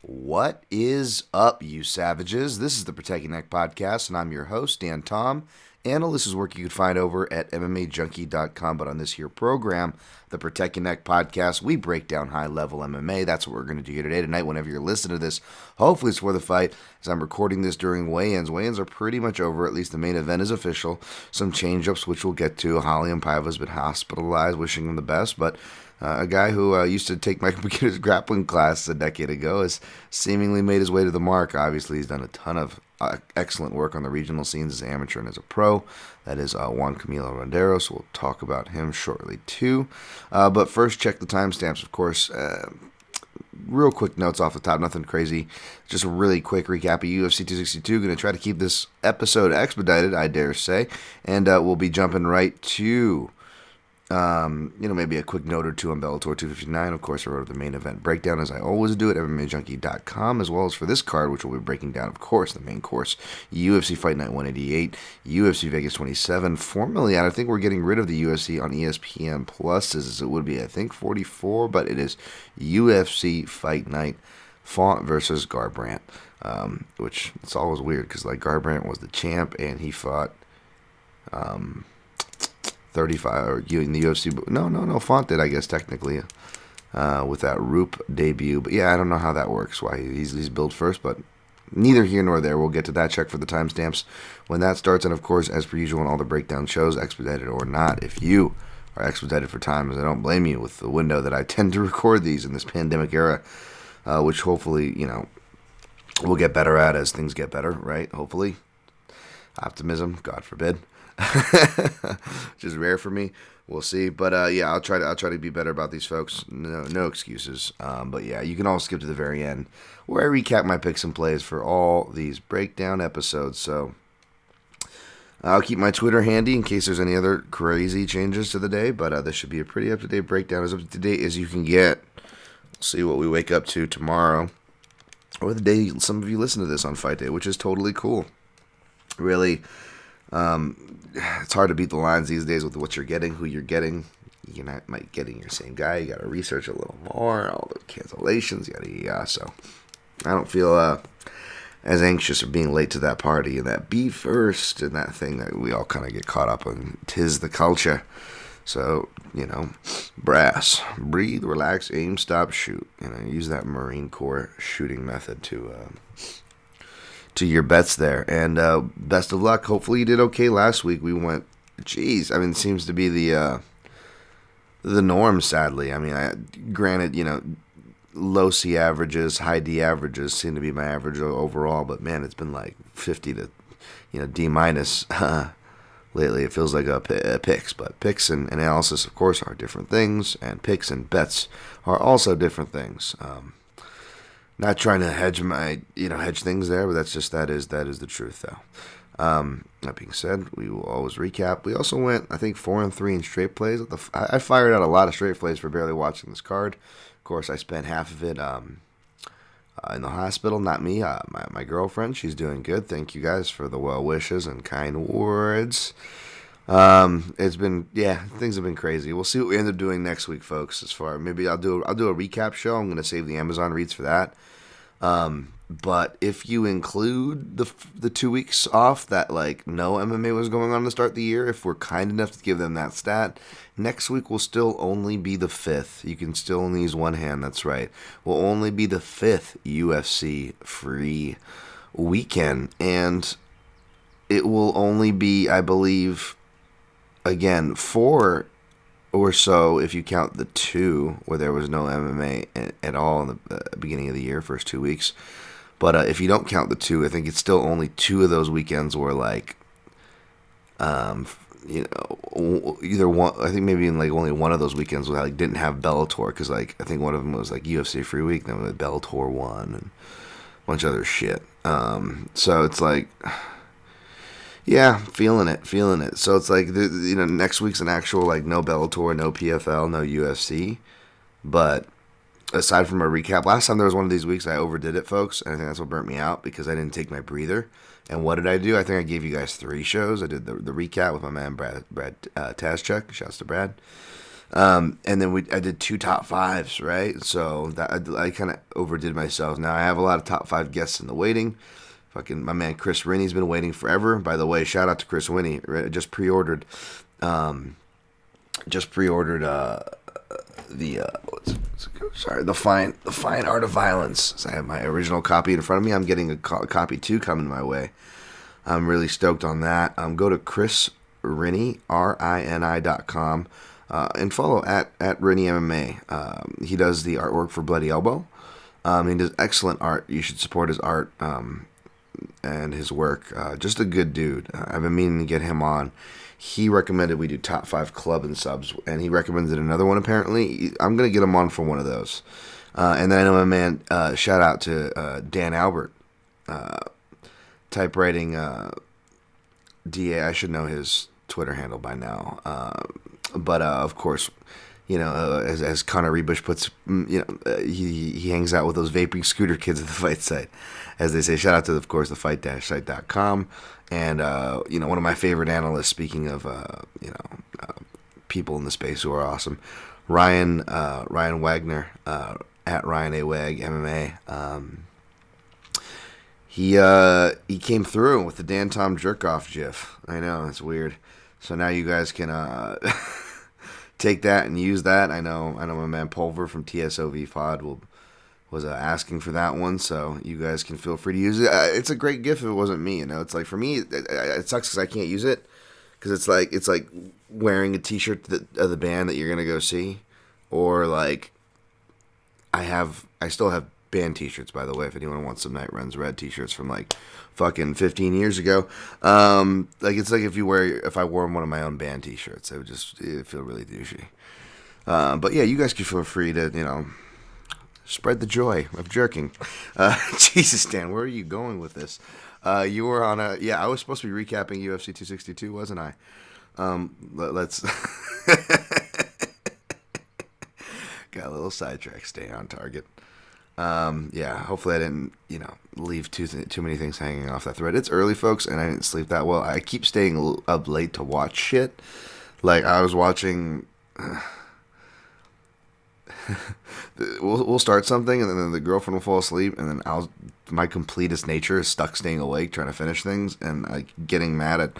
What is up, you savages? This is the Protect Your Neck podcast, and I'm your host, Dan Tom. Analyst is work you can find over at MMAJunkie.com. But on this here program, the Protect Your Neck podcast, we break down high-level MMA. That's what we're going to do here today, tonight, whenever you're listening to this. Hopefully it's for the fight, as I'm recording this during weigh-ins. Weigh-ins are pretty much over. At least the main event is official. Some change-ups, which we'll get to. Holly and Paiva's been hospitalized, wishing him the best, but a guy who used to take my beginner's grappling class a decade ago has seemingly made his way to the mark. Obviously, he's done a ton of excellent work on the regional scenes as an amateur and as a pro. That is Juan Camilo Rondero, so we'll talk about him shortly too. But first, check the timestamps, of course. Real quick notes off the top, nothing crazy. Just a really quick recap of UFC 262. Going to try to keep this episode expedited, I dare say. And we'll be jumping right to maybe a quick note or two on Bellator 259. Of course, I wrote the main event breakdown, as I always do, at MMAJunkie.com, as well as for this card, which we'll be breaking down, of course, the main course, UFC Fight Night 188, UFC Vegas 27, formerly out. I think we're getting rid of the UFC on ESPN Plus, as it would be, I think, 44, but it is UFC Fight Night, Font versus Garbrandt, which it's always weird, because, Garbrandt was the champ, and he fought, 35 or in the UFC. No, Font did, I guess, technically, with that Roop debut. But yeah, I don't know how that works, why he's billed first, but neither here nor there. We'll get to that. Check for the timestamps when that starts. And of course, as per usual in all the breakdown shows, expedited or not, if you are expedited for time, as I don't blame you with the window that I tend to record these in this pandemic era, which hopefully, we'll get better at as things get better, right? Hopefully. Optimism, God forbid. Which is rare for me. We'll see, but I'll try to be better about these folks. No excuses. But yeah, you can all skip to the very end where I recap my picks and plays for all these breakdown episodes. So I'll keep my Twitter handy in case there's any other crazy changes to the day. But this should be a pretty up to date breakdown, as up to date as you can get. We'll see what we wake up to tomorrow, or the day some of you listen to this on Fight Day, which is totally cool. Really. It's hard to beat the lines these days with what you're getting, who you're getting. You're not might getting your same guy. You got to research a little more. All the cancellations, yada. So I don't feel as anxious of being late to that party and that be first and that thing that we all kind of get caught up in. 'Tis the culture. So brass, breathe, relax, aim, stop, shoot. Use that Marine Corps shooting method to your bets there, and best of luck. Hopefully you did okay last week. We went, it seems to be the norm, sadly. Granted, low C averages, high D averages seem to be my average overall, but man, it's been like 50 to, D minus lately. It feels like a picks, but picks and analysis, of course, are different things, and picks and bets are also different things. Not trying to hedge things there, but that is the truth, though. That being said, we will always recap. We also went, I think, 4-3 in straight plays. I fired out a lot of straight plays for barely watching this card. Of course, I spent half of it in the hospital. Not me, my girlfriend. She's doing good. Thank you guys for the well wishes and kind words. It's been, things have been crazy. We'll see what we end up doing next week, folks. Maybe I'll do a recap show. I'm going to save the Amazon reads for that. But if you include the 2 weeks off that no MMA was going on to start the year, if we're kind enough to give them that stat, next week will still only be the 5th. You can still only use one hand. That's right. Will only be the 5th UFC free weekend, and it will only be, I believe, again, 4 or so if you count the 2 where there was no MMA at all in the beginning of the year, first 2 weeks. But if you don't count the 2, I think it's still only 2 of those weekends were either one. I think maybe in only one of those weekends was didn't have Bellator, because I think one of them was UFC free week, then we had Bellator 1 and a bunch of other shit. So it's yeah, feeling it. So it's next week's an actual no Bellator, no PFL, no UFC. But aside from a recap, last time there was one of these weeks I overdid it, folks, and I think that's what burnt me out, because I didn't take my breather. And what did I do? I think I gave you guys 3 shows. I did the recap with my man Brad Tazchuk. Shouts to Brad. And then I did 2 top 5s, right? So that I kind of overdid myself. Now I have a lot of top 5 guests in the waiting. Fucking my man Chris Rennie's been waiting forever. By the way, shout out to Chris Rennie. Just pre-ordered. The fine art of violence. So I have my original copy in front of me. I'm getting a copy 2 coming my way. I'm really stoked on that. Go to Chris Rennie, RINI.com, and follow at Rennie MMA. He does the artwork for Bloody Elbow. He does excellent art. You should support his art and his work. Just a good dude. I've been meaning to get him on. He recommended we do top 5 club and subs, and he recommended another one apparently. I'm going to get him on for one of those. And then I know my man, shout out to Dan Albert, typewriting DA. I should know his Twitter handle by now. But of course, as Connor Rebush puts, he hangs out with those vaping scooter kids at the fight site. As they say, shout out to, of course, the fight-site.com. And, one of my favorite analysts, speaking of, people in the space who are awesome, Ryan Wagner, at Ryan A. Wag, MMA. He came through with the Dan Tom Jerkoff GIF. I know, it's weird. So now you guys can take that and use that. I know my man Pulver from TSOV Pod was asking for that one, so you guys can feel free to use it. It's a great GIF if it wasn't me. It's like, for me, it sucks because I can't use it, because it's like wearing a T-shirt of the band that you're gonna go see, or like I still have band T-shirts, by the way, if anyone wants some Night Runs Red T-shirts from like fucking 15 years ago. It's like if I wore one of my own band T-shirts, it'd feel really douchey. But yeah, you guys can feel free to spread the joy of jerking. Jesus, Dan, where are you going with this? You were on I was supposed to be recapping UFC 262, wasn't I? Let's got a little sidetrack. Stay on target. Hopefully I didn't, leave too many things hanging off that thread. It's early, folks, and I didn't sleep that well. I keep staying up late to watch shit. Like, I was watching... we'll start something, and then the girlfriend will fall asleep, and then my completest nature is stuck staying awake trying to finish things, and getting mad at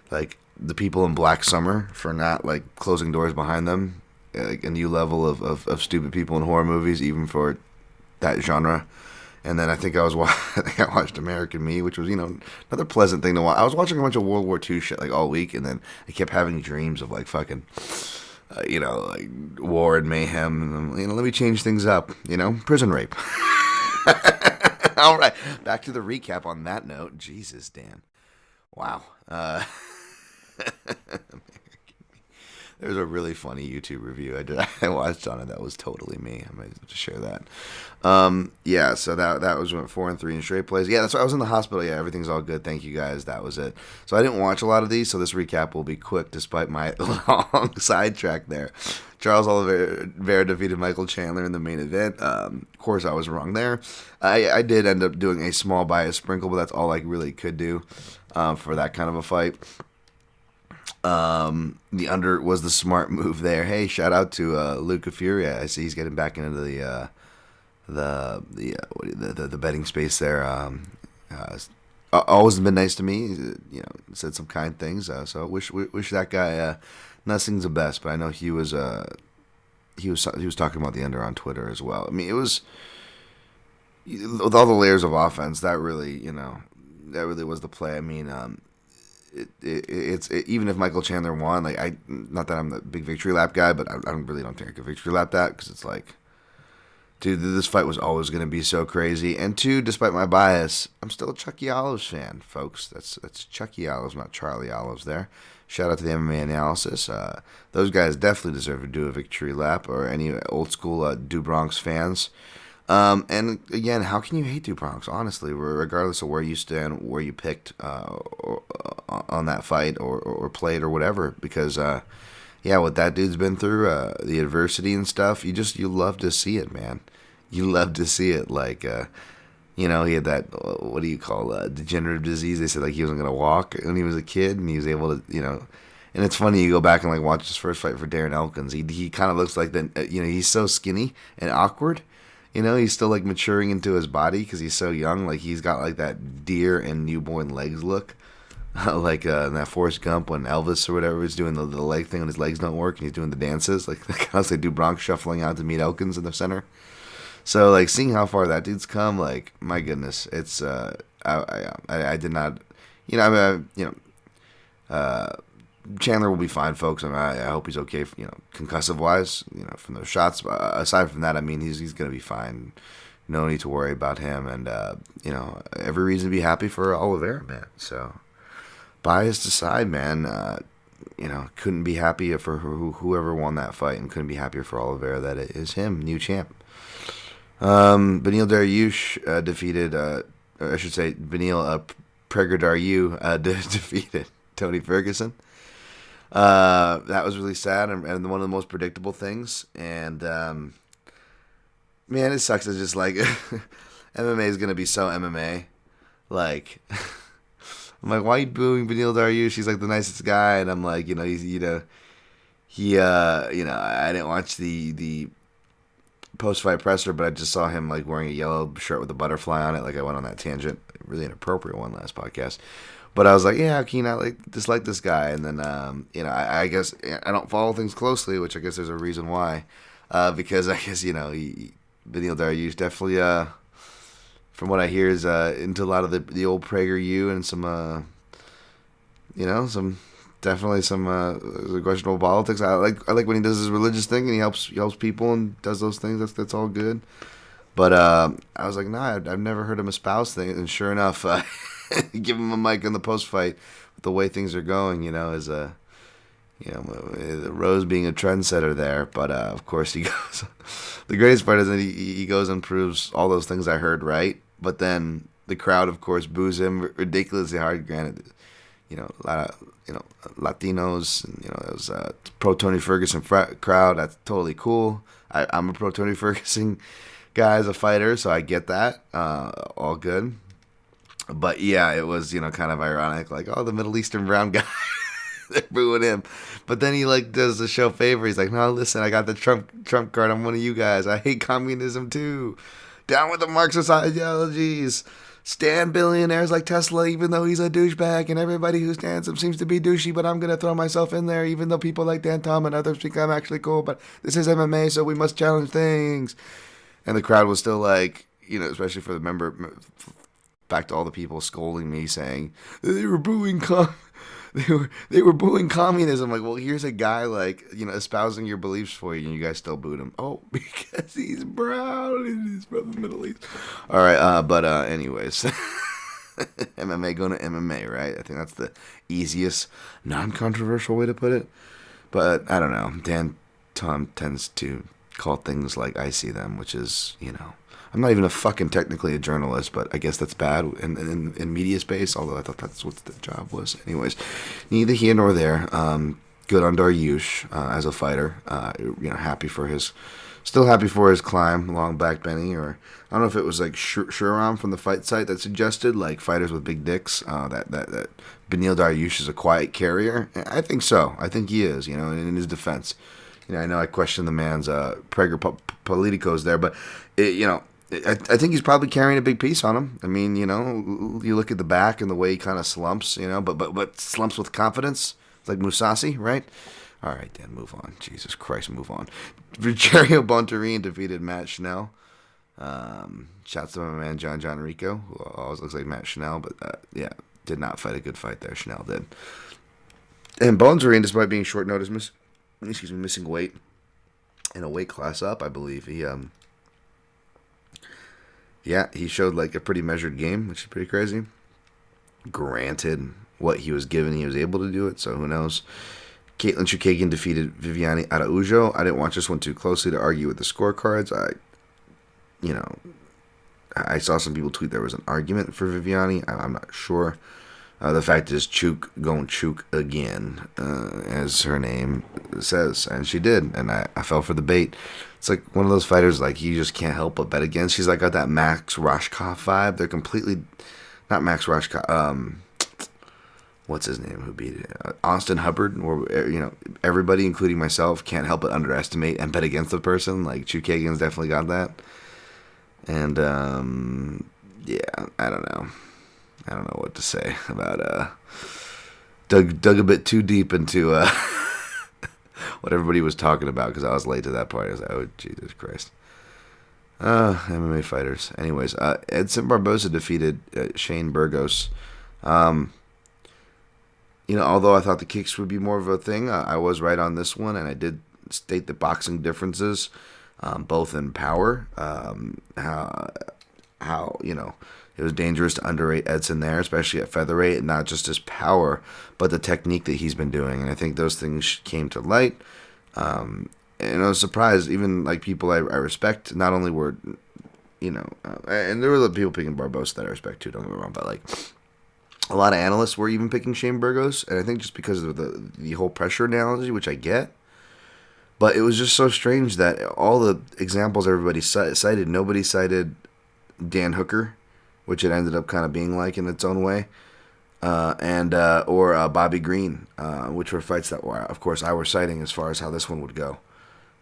like the people in Black Summer for not like closing doors behind them. Like a new level of stupid people in horror movies, even for that genre. And then I think I watched American Me, which was another pleasant thing to watch. I was watching a bunch of World War II shit like all week, and then I kept having dreams of like fucking. Like war and mayhem, and let me change things up, prison rape. All right, back to the recap on that note. Jesus, Dan. Wow. There's a really funny YouTube review I watched on it that was totally me. I might have to share that. So that was 4 and 3 in straight plays. Yeah, that's why I was in the hospital. Yeah, everything's all good. Thank you guys. That was it. So I didn't watch a lot of these, so this recap will be quick despite my long sidetrack there. Charles Oliveira defeated Michael Chandler in the main event. Of course, I was wrong there. I did end up doing a small bias sprinkle, but that's all I really could do for that kind of a fight. The under was the smart move there. Hey, shout out to Luca Furia. I see he's getting back into the betting space there. Always been nice to me. Said some kind things. So wish that guy nothing's the best. But I know he was talking about the under on Twitter as well. I mean, it was with all the layers of offense. That really was the play. I mean, it's even if Michael Chandler won, like not that I'm the big victory lap guy, but I really don't think I could victory lap that, because it's like, dude, this fight was always going to be so crazy. And 2, despite my bias, I'm still a Chucky Olives fan, folks. That's Chucky Olives, not Charlie Olives there. Shout out to the MMA Analysis. Those guys definitely deserve to do a victory lap, or any old school Do Bronx fans. And again, how can you hate Du Bronx, honestly, regardless of where you stand, where you picked on that fight or played or whatever? Because, what that dude's been through, the adversity and stuff, you love to see it, man. You love to see it. Like, he had that, what do you call degenerative disease? They said like he wasn't going to walk when he was a kid, and he was able to, And it's funny, you go back and like watch his first fight for Darren Elkins. He kind of looks like he's so skinny and awkward. He's still like maturing into his body because he's so young. Like he's got like that deer and newborn legs look, like in that Forrest Gump when Elvis or whatever is doing the leg thing when his legs don't work and he's doing the dances. Like the guys they do Bronx shuffling out to meet Elkins in the center. So like seeing how far that dude's come, like my goodness, it's I did not, Chandler will be fine, folks. I hope he's okay, concussive wise, from those shots. Aside from that, I mean, he's going to be fine. No need to worry about him, and every reason to be happy for Oliveira, man. So, biased aside, man, couldn't be happier for whoever won that fight, and couldn't be happier for Oliveira that it is him, new champ. Beneil Dariush defeated, I should say, Beneil Prager-Dariush defeated Tony Ferguson. That was really sad and one of the most predictable things. And man, it sucks. It's just like MMA is gonna be so MMA. Like, I'm like, why are you booing Beneil Dariush? He's like the nicest guy, and I'm like, I didn't watch the post-fight presser, but I just saw him like wearing a yellow shirt with a butterfly on it. Like I went on that tangent, really inappropriate one last podcast. But I was like, yeah, how can you not dislike this guy? And then, I guess I don't follow things closely, which I guess there's a reason why. Because I guess, Beneil Dariush definitely, from what I hear, is into a lot of the old PragerU and some questionable politics. I like when he does his religious thing and he helps people and does those things. That's all good. But I was like, nah, I've never heard him espouse things. And sure enough, give him a mic in the post fight with the way things are going, is Rose being a trendsetter there. But of course he goes. The greatest part is that he goes and proves all those things I heard right. But then the crowd, of course, boos him ridiculously hard. Granted, a lot of Latinos, and those pro Tony Ferguson crowd. That's totally cool. I'm a pro Tony Ferguson guy as a fighter, so I get that. All good. But yeah, it was, kind of ironic, like, oh, the Middle Eastern brown guy, they're booing him. But then he does the show favor. He's like, no, listen, I got the Trump card. I'm one of you guys. I hate communism too. Down with the Marxist ideologies. Stand billionaires like Tesla, even though he's a douchebag, and everybody who stands him seems to be douchey, but I'm going to throw myself in there, even though people like Dan Tom and others think I'm actually cool, but this is MMA, so we must challenge things. And the crowd was still like, especially for the member, back to all the people scolding me, saying they were booing they were booing communism. Like, well, here's a guy espousing your beliefs for you, and you guys still booed him. Oh, because he's brown and he's from the Middle East. All right, but anyways, MMA going to MMA, right? I think that's the easiest, non-controversial way to put it. But I don't know. Dan Tom tends to call things like I see them, which is, I'm not even technically a journalist, but I guess that's bad in media space, although I thought that's what the job was. Anyways, neither here nor there. Good on Dariush as a fighter. Still happy for his climb along back Benny, or I don't know if it was like Shuram from the fight site that suggested like fighters with big dicks, that Beneil Dariush is a quiet carrier. I think so. I think he is, in his defense. I know I question the man's Prager politicos there, but I think he's probably carrying a big piece on him. I mean, you look at the back and the way he kind of slumps, but slumps with confidence. It's like Musasi, right? All right, Dan, move on. Jesus Christ, move on. Rogerio Bontorin defeated Matt Schnell. Shouts to my man John Rico, who always looks like Matt Schnell, but did not fight a good fight there. Schnell did. And Bontorin, despite being short notice, missing weight in a weight class up, I believe. He showed like a pretty measured game, which is pretty crazy. Granted, what he was given, he was able to do it, so who knows. Caitlin Chukagian defeated Viviane Araujo. I didn't watch this one too closely to argue with the scorecards. I saw some people tweet there was an argument for Viviane. I'm not sure. The fact is, Chuk going Chuk again, as her name says, and she did, and I fell for the bait. It's like one of those fighters like you just can't help but bet against. She's like got that Max Roshkoff vibe. They're completely not Max Roshkoff. what's his name who beat it? Austin Hubbard, or everybody, including myself, can't help but underestimate and bet against the person. Like Chukagan's definitely got that, and yeah, I don't know what to say about dug a bit too deep into what everybody was talking about because I was late to that part. I was like, oh Jesus Christ. MMA fighters. Anyways, Edson Barboza defeated Shane Burgos. Although I thought the kicks would be more of a thing, I was right on this one, and I did state the boxing differences, both in power, how it was dangerous to underrate Edson there, especially at featherweight, and not just his power, but the technique that he's been doing, and I think those things came to light. And I was surprised, even like people I respect, not only were, and there were the people picking Barboza that I respect too, don't get me wrong, but like a lot of analysts were even picking Shane Burgos, and I think just because of the whole pressure analogy, which I get, but it was just so strange that all the examples everybody cited, nobody cited Dan Hooker, which it ended up kind of being like in its own way, or Bobby Green, which were fights that were, of course, I was citing as far as how this one would go.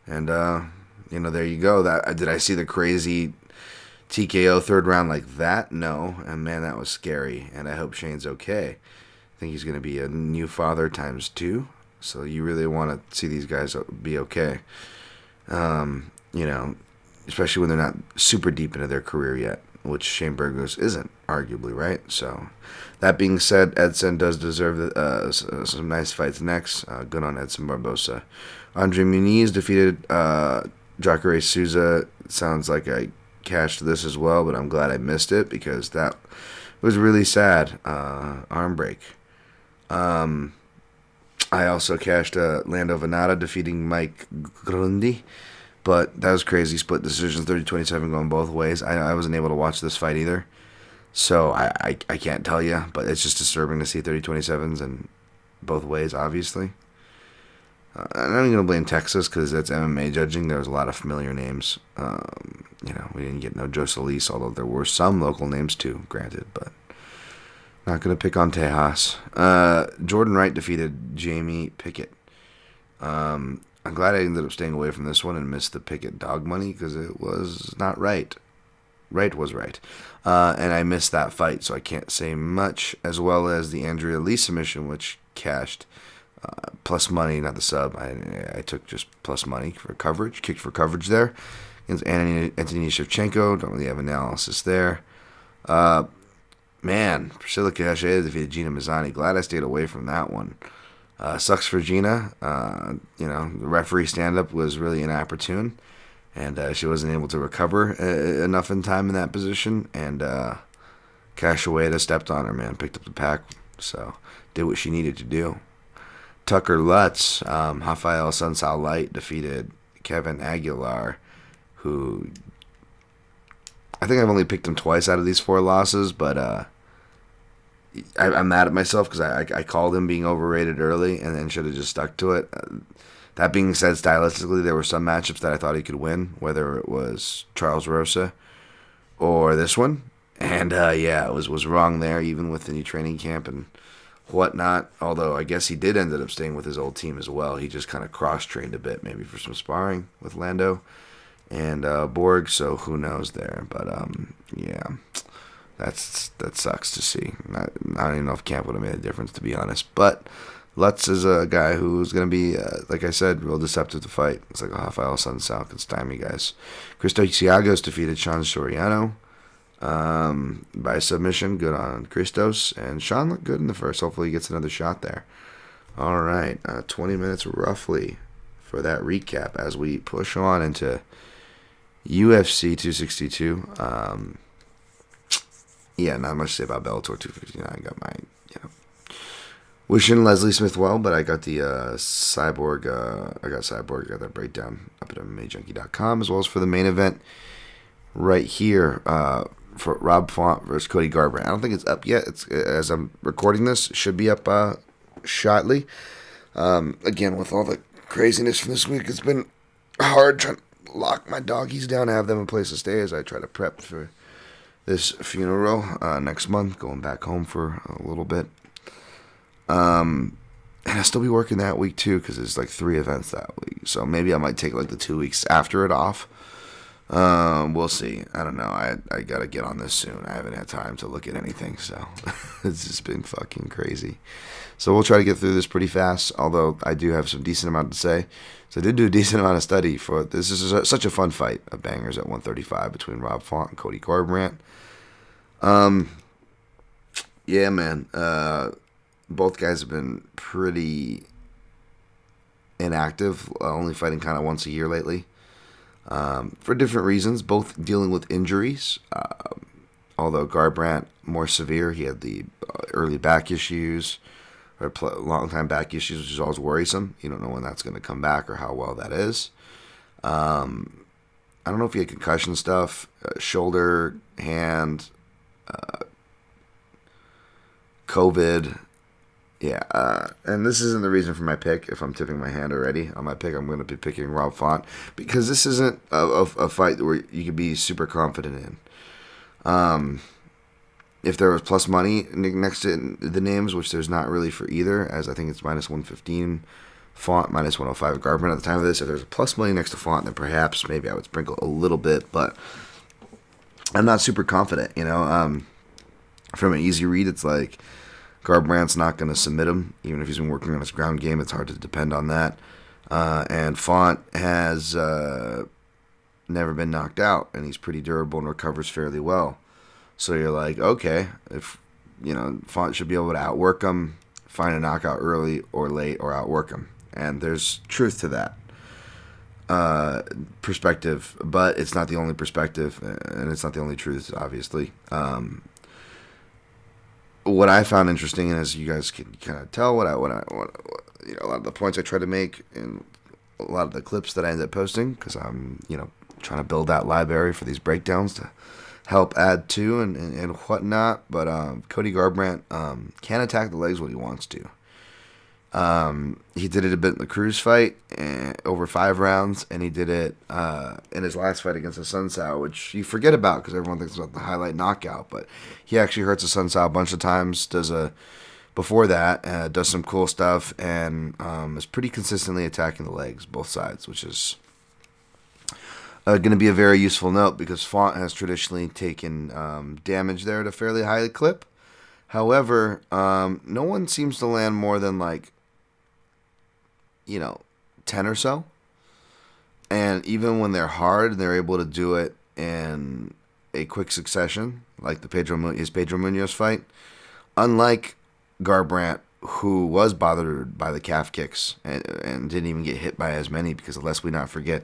And, there you go. Did I see the crazy TKO third round like that? No. And, man, that was scary. And I hope Shane's okay. I think he's going to be a new father times 2. So you really want to see these guys be okay. Especially when they're not super deep into their career yet, which Shane Burgos isn't, arguably, right? So, that being said, Edson does deserve some nice fights next. Good on Edson Barboza. Andre Muniz defeated Jacare Souza. Sounds like I cashed this as well, but I'm glad I missed it because that was really sad. Arm break. I also cashed Lando Venata defeating Mike Grundy. But that was crazy. Split decisions, 30-27 going both ways. I wasn't able to watch this fight either. So I can't tell you. But it's just disturbing to see 30-27s and both ways, obviously. I'm not even going to blame Texas because that's MMA judging. There was a lot of familiar names. We didn't get no Joe Solis, although there were some local names too, granted. But not going to pick on Tejas. Jordan Wright defeated Jamie Pickett. I'm glad I ended up staying away from this one and missed the Pickett dog money because it was not right. Right was right. And I missed that fight, so I can't say much, as well as the Andrea Lee submission, which cashed plus money, not the sub. I took just plus money for coverage, kicked for coverage there. Against Anthony Shevchenko, don't really have analysis there. Priscilla Kashea defeated Gina Mazzani. Glad I stayed away from that one. Sucks for Gina. The referee stand-up was really inopportune, and she wasn't able to recover enough in time in that position, and Cachoeira stepped on her, man, picked up the pack, so did what she needed to do. Tucker Lutz, Rafael Sunsao Light defeated Kevin Aguilar, who I think I've only picked him twice out of these 4 losses, but I'm mad at myself because I called him being overrated early and then should have just stuck to it. That being said, stylistically, there were some matchups that I thought he could win, whether it was Charles Rosa or this one. And, it was wrong there, even with the new training camp and whatnot. Although I guess he did end up staying with his old team as well. He just kind of cross-trained a bit, maybe for some sparring with Lando and Borg, so who knows there. But, that sucks to see. I don't even know if camp would have made a difference, to be honest. But Lutz is a guy who's going to be, like I said, real deceptive to fight. It's like a Rafael Sunsao can stymie guys. Cristo Ciagos defeated Sean Soriano by submission. Good on Christos. And Sean looked good in the first. Hopefully he gets another shot there. All right. 20 minutes roughly for that recap as we push on into UFC 262. Not much to say about Bellator 259. I got my, wishing Leslie Smith well, but I got the Cyborg. I got that breakdown up at MMAJunkie.com, as well as for the main event right here for Rob Font versus Cody Garber. I don't think it's up yet. It's as I'm recording this, it should be up shortly. Again, with all the craziness from this week, it's been hard trying to lock my doggies down, have them a place to stay as I try to prep for this funeral next month, going back home for a little bit. And I'll still be working that week too because there's like 3 events that week. So maybe I might take like the 2 weeks after it off. We'll see. I don't know. I gotta get on this soon. I haven't had time to look at anything, so it's just been fucking crazy. So we'll try to get through this pretty fast. Although I do have some decent amount to say. So I did do a decent amount of study for this. Is such a fun fight of bangers at 135 between Rob Font and Cody Garbrandt. Yeah, man. Both guys have been pretty inactive, only fighting kind of once a year lately, for different reasons, both dealing with injuries. Although Garbrandt more severe, he had the early back issues, or long time back issues, which is always worrisome. You don't know when that's going to come back or how well that is. I don't know if he had concussion stuff, shoulder, hand, COVID. Yeah, and this isn't the reason for my pick. If I'm tipping my hand already on my pick, I'm going to be picking Rob Font because this isn't a fight where you could be super confident in. If there was plus money next to the names, which there's not really for either, as I think it's minus 115 Font, minus 105 Garbrandt at the time of this. If there's plus money next to Font, then perhaps maybe I would sprinkle a little bit, but I'm not super confident. From an easy read, it's like Garbrandt's not going to submit him, even if he's been working on his ground game. It's hard to depend on that. And Font has never been knocked out, and he's pretty durable and recovers fairly well. So you're like, okay, if Font should be able to outwork him, find a knockout early or late, or outwork him. And there's truth to that perspective, but it's not the only perspective, and it's not the only truth, obviously. What I found interesting, and as you guys can kind of tell, what a lot of the points I try to make, and a lot of the clips that I end up posting, because I'm trying to build that library for these breakdowns to help add to and whatnot. But Cody Garbrandt can attack the legs when he wants to. He did it a bit in the Cruz fight, over 5 rounds, and he did it in his last fight against the Sun Sao, which you forget about because everyone thinks about the highlight knockout, but he actually hurts the Sun Sao a bunch of times, does some cool stuff, and is pretty consistently attacking the legs, both sides, which is going to be a very useful note because Font has traditionally taken damage there at a fairly high clip. However, no one seems to land more than 10 or so. And even when they're hard, they're able to do it in a quick succession, like the Pedro Munoz fight. Unlike Garbrandt, who was bothered by the calf kicks and didn't even get hit by as many, because lest we not forget,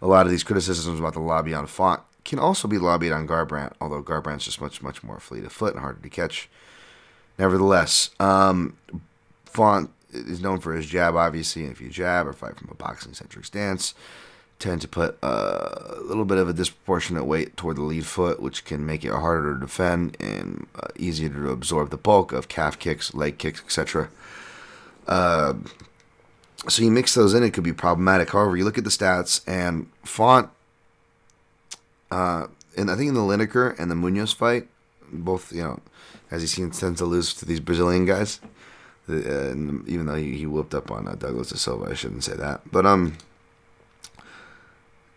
a lot of these criticisms about the lobby on Font can also be lobbied on Garbrandt, although Garbrandt's just much, much more fleet of foot and harder to catch. Nevertheless, Font is known for his jab, obviously, and if you jab or fight from a boxing-centric stance, tend to put a little bit of a disproportionate weight toward the lead foot, which can make it harder to defend and easier to absorb the bulk of calf kicks, leg kicks, etc. So you mix those in, it could be problematic. However, you look at the stats, and Font, and I think in the Lineker and the Munoz fight, both, as you seen, tends to lose to these Brazilian guys. Even though he whooped up on Douglas Silva, I shouldn't say that. But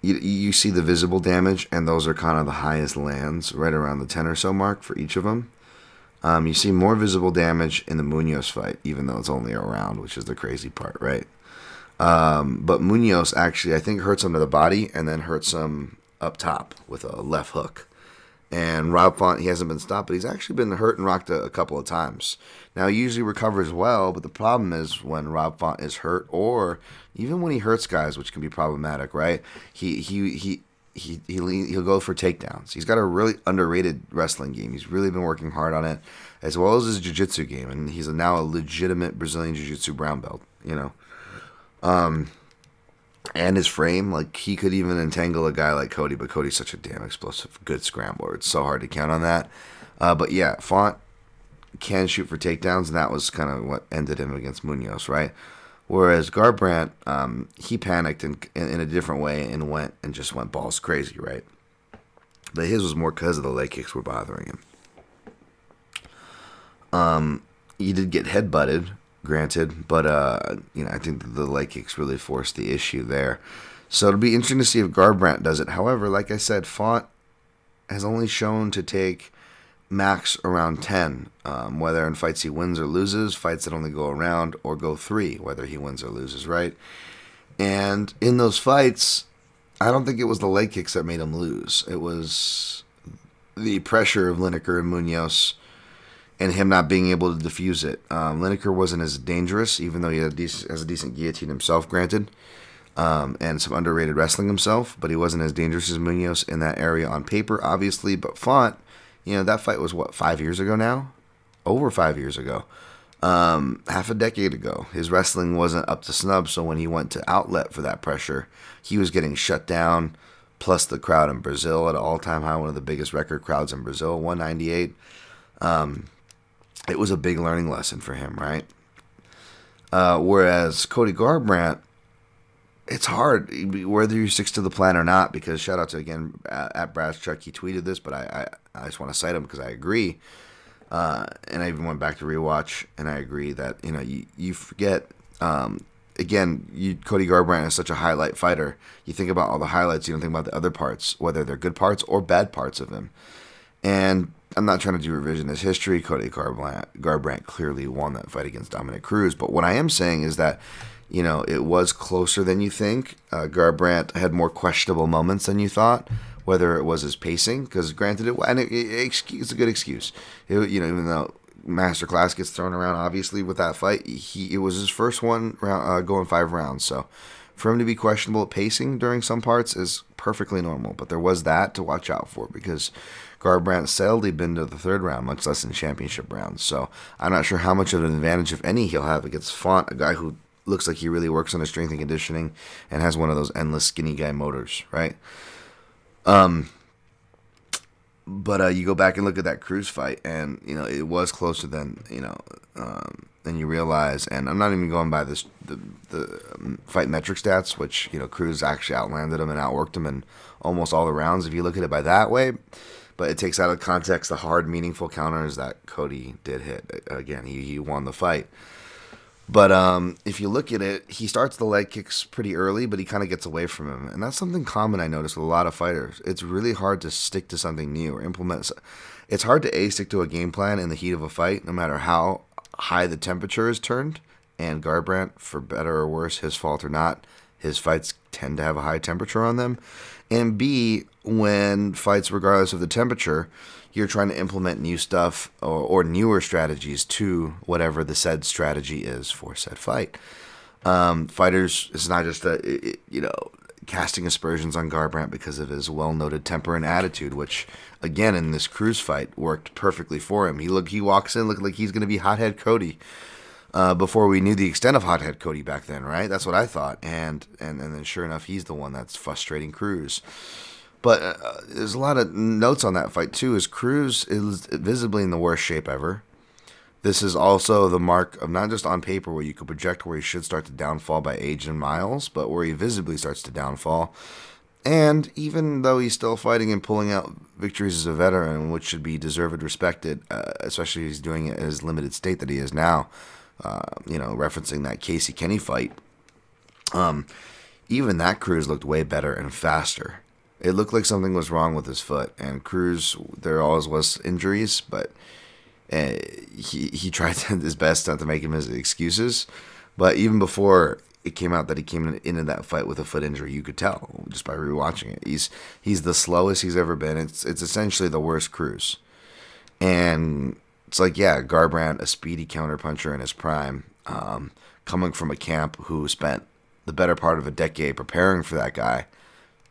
you see the visible damage, and those are kind of the highest lands, right around the 10 or so mark for each of them. You see more visible damage in the Munoz fight, even though it's only a round, which is the crazy part, right? But Munoz actually, I think, hurts him to the body and then hurts him up top with a left hook. And Rob Font, he hasn't been stopped, but he's actually been hurt and rocked a couple of times. Now, he usually recovers well, but the problem is when Rob Font is hurt, or even when he hurts guys, which can be problematic, right? He'll go for takedowns. He's got a really underrated wrestling game. He's really been working hard on it, as well as his jiu-jitsu game, and he's now a legitimate Brazilian jiu-jitsu brown belt, And his frame, he could even entangle a guy like Cody, but Cody's such a damn explosive, good scrambler. It's so hard to count on that. But yeah, Font can shoot for takedowns, and that was kind of what ended him against Munoz, right? Whereas Garbrandt, he panicked in a different way and went balls crazy, right? But his was more because of the leg kicks were bothering him. He did get headbutted, granted, but I think the leg kicks really forced the issue there. So it'll be interesting to see if Garbrandt does it. However, like I said, Font has only shown to take max around 10, whether in fights he wins or loses, fights that only go around, or go 3, whether he wins or loses, right? And in those fights, I don't think it was the leg kicks that made him lose. It was the pressure of Lineker and Munoz and him not being able to defuse it. Lineker wasn't as dangerous, even though he has a decent guillotine himself, granted, and some underrated wrestling himself, but he wasn't as dangerous as Munoz in that area on paper, obviously. But Font, that fight was, 5 years ago now? Over 5 years ago. Half a decade ago. His wrestling wasn't up to snub, so when he went to outlet for that pressure, he was getting shut down, plus the crowd in Brazil at an all-time high, one of the biggest record crowds in Brazil, 198. It was a big learning lesson for him, right? Whereas Cody Garbrandt, it's hard whether he sticks to the plan or not, because shout out to, again, at Brass Chuck, he tweeted this, but I just want to cite him because I agree. And I even went back to rewatch, and I agree that, you forget, again, Cody Garbrandt is such a highlight fighter. You think about all the highlights, you don't think about the other parts, whether they're good parts or bad parts of him. And I'm not trying to do revisionist history. Cody Garbrandt clearly won that fight against Dominic Cruz. But what I am saying is that, it was closer than you think. Garbrandt had more questionable moments than you thought, whether it was his pacing, because granted, it's a good excuse. Even though Masterclass gets thrown around, obviously, with that fight, it was his first one going 5 rounds. So for him to be questionable at pacing during some parts is perfectly normal. But there was that to watch out for, because Garbrandt seldom been to the 3rd round, much less in championship rounds. So I'm not sure how much of an advantage, if any, he'll have against Font, a guy who looks like he really works on his strength and conditioning and has one of those endless skinny guy motors, right? But you go back and look at that Cruz fight, and it was closer than than you realize. And I'm not even going by the fight metric stats, which Cruz actually outlanded him and outworked him in almost all the rounds, if you look at it by that way. But it takes out of context the hard, meaningful counters that Cody did hit. Again, he won the fight. But if you look at it, he starts the leg kicks pretty early, but he kind of gets away from him. And that's something common I notice with a lot of fighters. It's really hard to stick to something new or implement. It's hard to stick to a game plan in the heat of a fight, no matter how high the temperature is turned. And Garbrandt, for better or worse, his fault or not, his fights tend to have a high temperature on them. And B, when fights, regardless of the temperature, you're trying to implement new stuff or newer strategies to whatever the said strategy is for said fight. Fighters, it's not just casting aspersions on Garbrandt because of his well-noted temper and attitude, which, again, in this Cruz fight worked perfectly for him. He walks in looking like he's going to be Hothead Cody before we knew the extent of Hothead Cody back then, right? That's what I thought. And then sure enough, he's the one that's frustrating Cruz. But there's a lot of notes on that fight, too, as Cruz is visibly in the worst shape ever. This is also the mark of not just on paper where you could project where he should start to downfall by age and miles, but where he visibly starts to downfall. And even though he's still fighting and pulling out victories as a veteran, which should be deserved respected, especially if he's doing it in his limited state that he is now, referencing that Casey Kenny fight, even that Cruz looked way better and faster. It looked like something was wrong with his foot, and Cruz, there always was injuries, but he tried his best not to make him his excuses. But even before it came out that he came into that fight with a foot injury, you could tell just by rewatching it. He's the slowest he's ever been. It's essentially the worst Cruz, and it's like, yeah, Garbrandt, a speedy counterpuncher in his prime, coming from a camp who spent the better part of a decade preparing for that guy.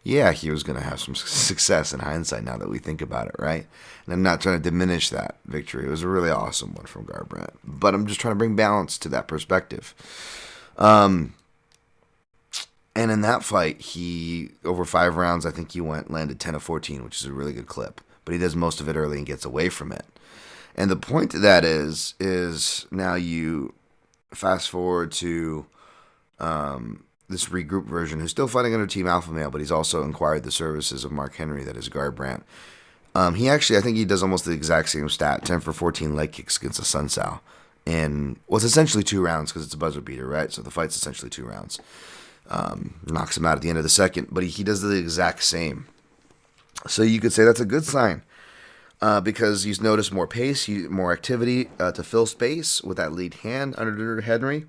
Yeah, he was going to have some success in hindsight now that we think about it, right? And I'm not trying to diminish that victory. It was a really awesome one from Garbrandt. But I'm just trying to bring balance to that perspective. And in that fight, he, over 5 rounds, I think he landed 10 of 14, which is a really good clip. But he does most of it early and gets away from it. And the point to that is now you fast forward to this regroup version, who's still fighting under Team Alpha Male, but he's also inquired the services of Mark Henry, that is Garbrandt. He actually, I think he does almost the exact same stat, 10 for 14 leg kicks against a Sun Sal. in what's essentially 2 rounds because it's a buzzer beater, right? So the fight's essentially 2 rounds. Knocks him out at the end of the second, but he does the exact same. So you could say that's a good sign because he's noticed more pace, more activity to fill space with that lead hand under Henry.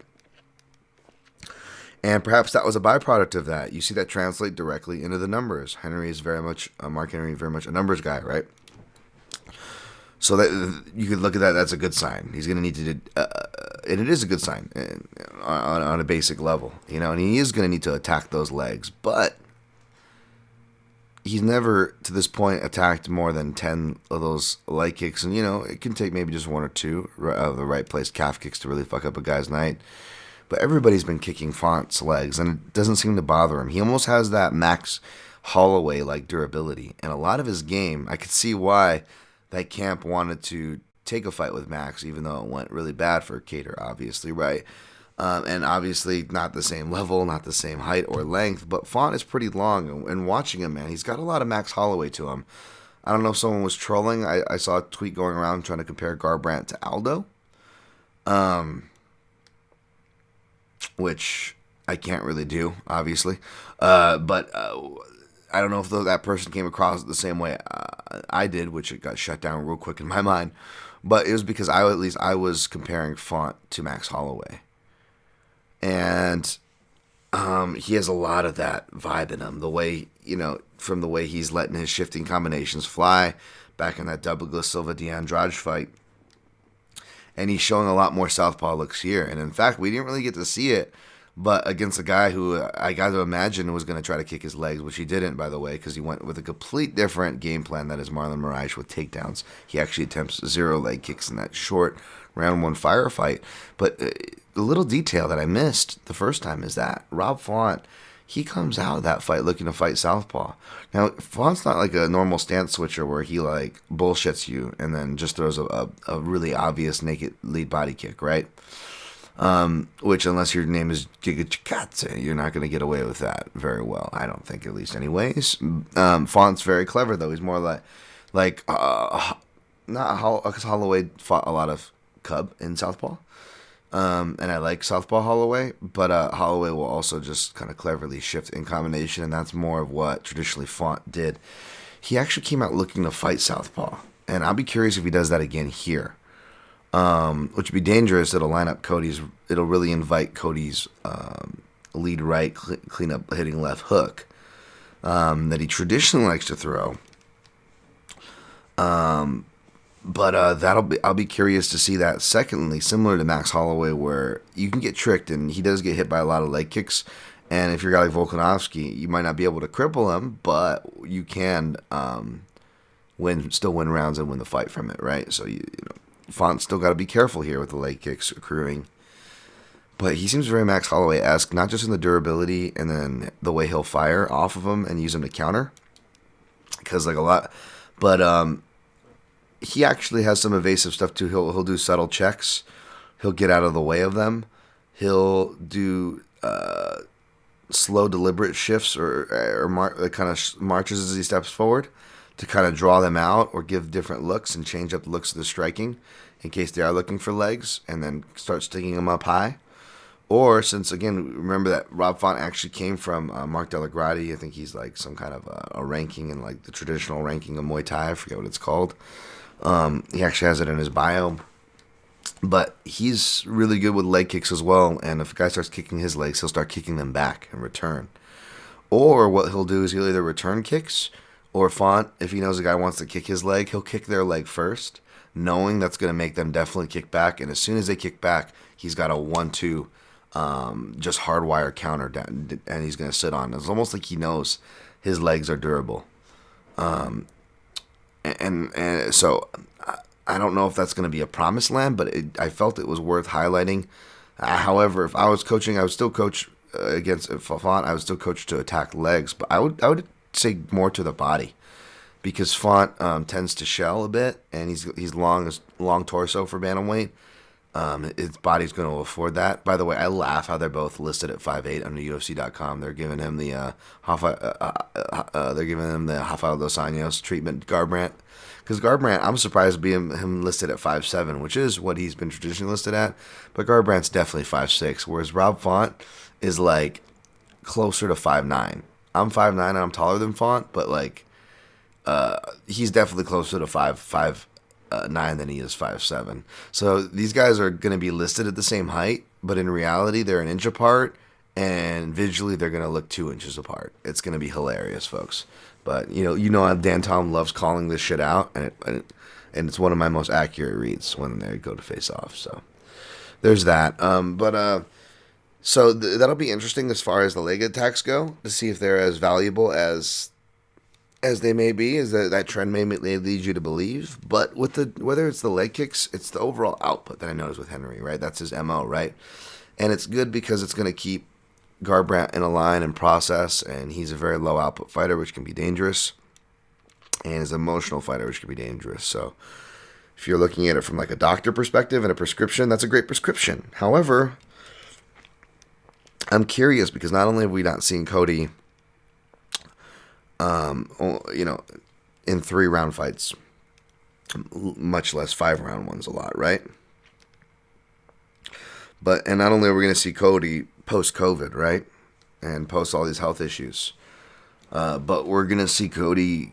And perhaps that was a byproduct of that. You see that translate directly into the numbers. Mark Henry, very much a numbers guy, right? So that you could look at that. That's a good sign. He's going to need to, and it is a good sign on a basic level, And he is going to need to attack those legs, but he's never to this point attacked more than 10 of those leg kicks, and it can take maybe just 1 or 2 of the right place calf kicks to really fuck up a guy's night. But everybody's been kicking Font's legs, and it doesn't seem to bother him. He almost has that Max Holloway-like durability, and a lot of his game, I could see why that camp wanted to take a fight with Max, even though it went really bad for Kattar, obviously, right? And obviously not the same level, not the same height or length, but Font is pretty long, and watching him, man, he's got a lot of Max Holloway to him. I don't know if someone was trolling. I saw a tweet going around trying to compare Garbrandt to Aldo, which I can't really do, obviously. But I don't know if that person came across it the same way I did, which it got shut down real quick in my mind. But it was because I was comparing Font to Max Holloway. And he has a lot of that vibe in him. The way, from the way he's letting his shifting combinations fly back in that Douglas Silva D'Andrade fight. And he's showing a lot more southpaw looks here. And in fact, we didn't really get to see it, but against a guy who I got to imagine was going to try to kick his legs, which he didn't, by the way, because he went with a complete different game plan that is Marlon Moraes with takedowns. He actually attempts 0 leg kicks in that short round 1 firefight. But the little detail that I missed the first time is that Rob Font, he comes out of that fight looking to fight southpaw. Now, Font's not like a normal stance switcher where he like bullshits you and then just throws a really obvious naked lead body kick, right? Which, unless your name is Giga Chikadze, you're not going to get away with that very well. I don't think, at least anyways. Font's very clever, though. He's more like because Holloway fought a lot of Cub in southpaw. And I like southpaw Holloway, but Holloway will also just kind of cleverly shift in combination, and that's more of what traditionally Font did. He actually came out looking to fight southpaw, and I'll be curious if he does that again here, which would be dangerous. It'll line up Cody's. It'll really invite Cody's lead right, clean up hitting left hook that he traditionally likes to throw. But I'll be curious to see that. Secondly, similar to Max Holloway, where you can get tricked, and he does get hit by a lot of leg kicks. And if you're a guy like Volkanovski, you might not be able to cripple him, but you can still win rounds and win the fight from it, right? So Font's still got to be careful here with the leg kicks accruing. But he seems very Max Holloway-esque, not just in the durability and then the way he'll fire off of him and use him to counter, because like a lot, but he actually has some evasive stuff too. He'll do subtle checks. He'll get out of the way of them. He'll do slow, deliberate shifts or kind of marches as he steps forward to kind of draw them out or give different looks and change up the looks of the striking in case they are looking for legs, and then start sticking them up high. Or since, again, remember that Rob Font actually came from Mark Delagrati. I think he's like some kind of a ranking in like the traditional ranking of Muay Thai. I forget what it's called. He actually has it in his bio. But he's really good with leg kicks as well. And if a guy starts kicking his legs, he'll start kicking them back in return. Or what he'll do is he'll either return kicks, or Font, if he knows a guy wants to kick his leg, he'll kick their leg first, knowing that's going to make them definitely kick back. And as soon as they kick back, he's got a 1-2 just hardwire counter down, and he's going to sit on. It's almost like he knows his legs are durable. And so I don't know if that's going to be a promised land, but I felt it was worth highlighting. However, if I was coaching, I would still coach against Font. I would still coach to attack legs, but I would say more to the body, because Font tends to shell a bit, and he's long torso for bantamweight. His body's going to afford that. By the way, I laugh how they're both listed at 5'8" on the UFC.com. They're giving him the Rafael Dos Anjos treatment, Garbrandt, Because Garbrandt, I'm surprised being him listed at 5'7", which is what he's been traditionally listed at. But Garbrandt's definitely 5'6", whereas Rob Font is like closer to 5'9". I'm 5'9" and I'm taller than Font, but like he's definitely closer to 5'9" than he is 5'7". So these guys are going to be listed at the same height, but in reality they're an inch apart, and visually they're going to look 2 inches apart. It's going to be hilarious, folks. But you know how Dan Tom loves calling this shit out, and it's one of my most accurate reads when they go to face off. So there's that. So that'll be interesting as far as the leg attacks go, to see if they're as valuable as they may be, as that trend may lead you to believe. But with whether it's the leg kicks, it's the overall output that I noticed with Henry, right? That's his MO, right? And it's good because it's going to keep Garbrandt in a line and process, and he's a very low output fighter, which can be dangerous, and he's an emotional fighter, which can be dangerous. So if you're looking at it from like a doctor perspective and a prescription, that's a great prescription. However, I'm curious because not only have we not seen Cody, in 3-round fights, much less 5-round ones a lot, right? And not only are we going to see Cody post-COVID, right, and post all these health issues, but we're going to see Cody,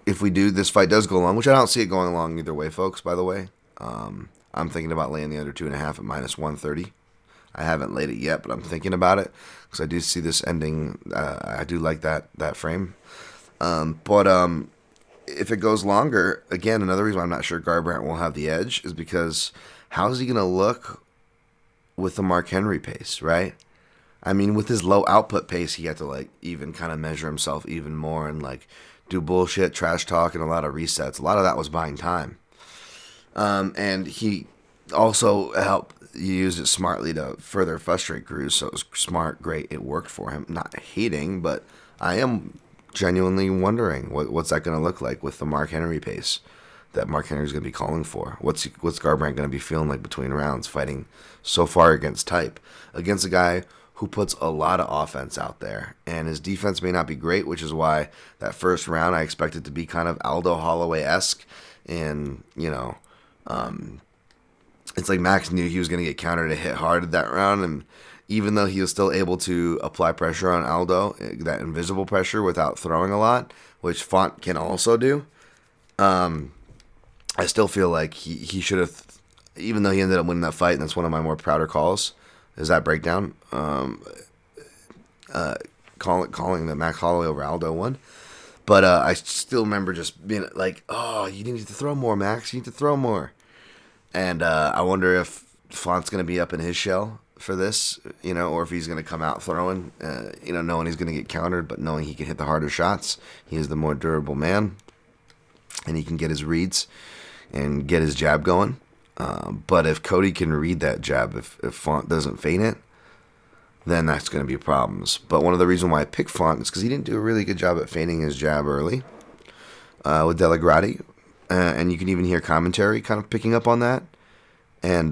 if this fight does go long, which I don't see it going long either way, folks, by the way. I'm thinking about laying the under 2.5 at -130. I haven't laid it yet, but I'm thinking about it because I do see this ending. I do like that frame. If it goes longer, again, another reason why I'm not sure Garbrandt will have the edge is because how is he going to look with the Mark Henry pace, right? I mean, with his low output pace, he had to like even kind of measure himself even more and like do bullshit, trash talk, and a lot of resets. A lot of that was buying time. And he also used it smartly to further frustrate Cruz. So it was smart, great. It worked for him. Not hating, but I am genuinely wondering what's that going to look like with the Mark Henry pace that Mark Henry's going to be calling for. What's Garbrandt going to be feeling like between rounds, fighting so far against type, against a guy who puts a lot of offense out there, and his defense may not be great, which is why that first round I expected to be kind of Aldo Holloway-esque, and it's like Max knew he was going to get countered and hit hard at that round, and even though he was still able to apply pressure on Aldo, that invisible pressure without throwing a lot, which Font can also do, I still feel like he should have, even though he ended up winning that fight, and that's one of my more prouder calls, is that breakdown, calling the Max Holloway over Aldo one. But I still remember just being like, oh, you need to throw more, Max. You need to throw more. And I wonder if Font's going to be up in his shell for this, or if he's going to come out throwing, knowing he's going to get countered, but knowing he can hit the harder shots. He is the more durable man, and he can get his reads and get his jab going. But if Cody can read that jab, if Font doesn't feint it, then that's going to be problems. But one of the reasons why I picked Font is because he didn't do a really good job at feinting his jab early with Delagrati. And you can even hear commentary kind of picking up on that. And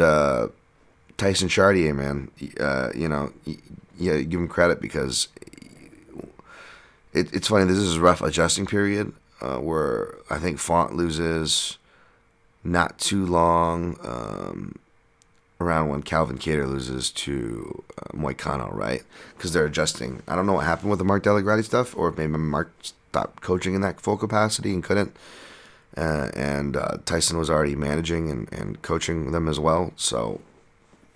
Tyson Chartier, man, give him credit because it's funny. This is a rough adjusting period where I think Font loses not too long around when Calvin Kattar loses to Moicano, right? Because they're adjusting. I don't know what happened with the Mark Delagrati stuff, or if maybe Mark stopped coaching in that full capacity and couldn't. And Tyson was already managing and coaching them as well, so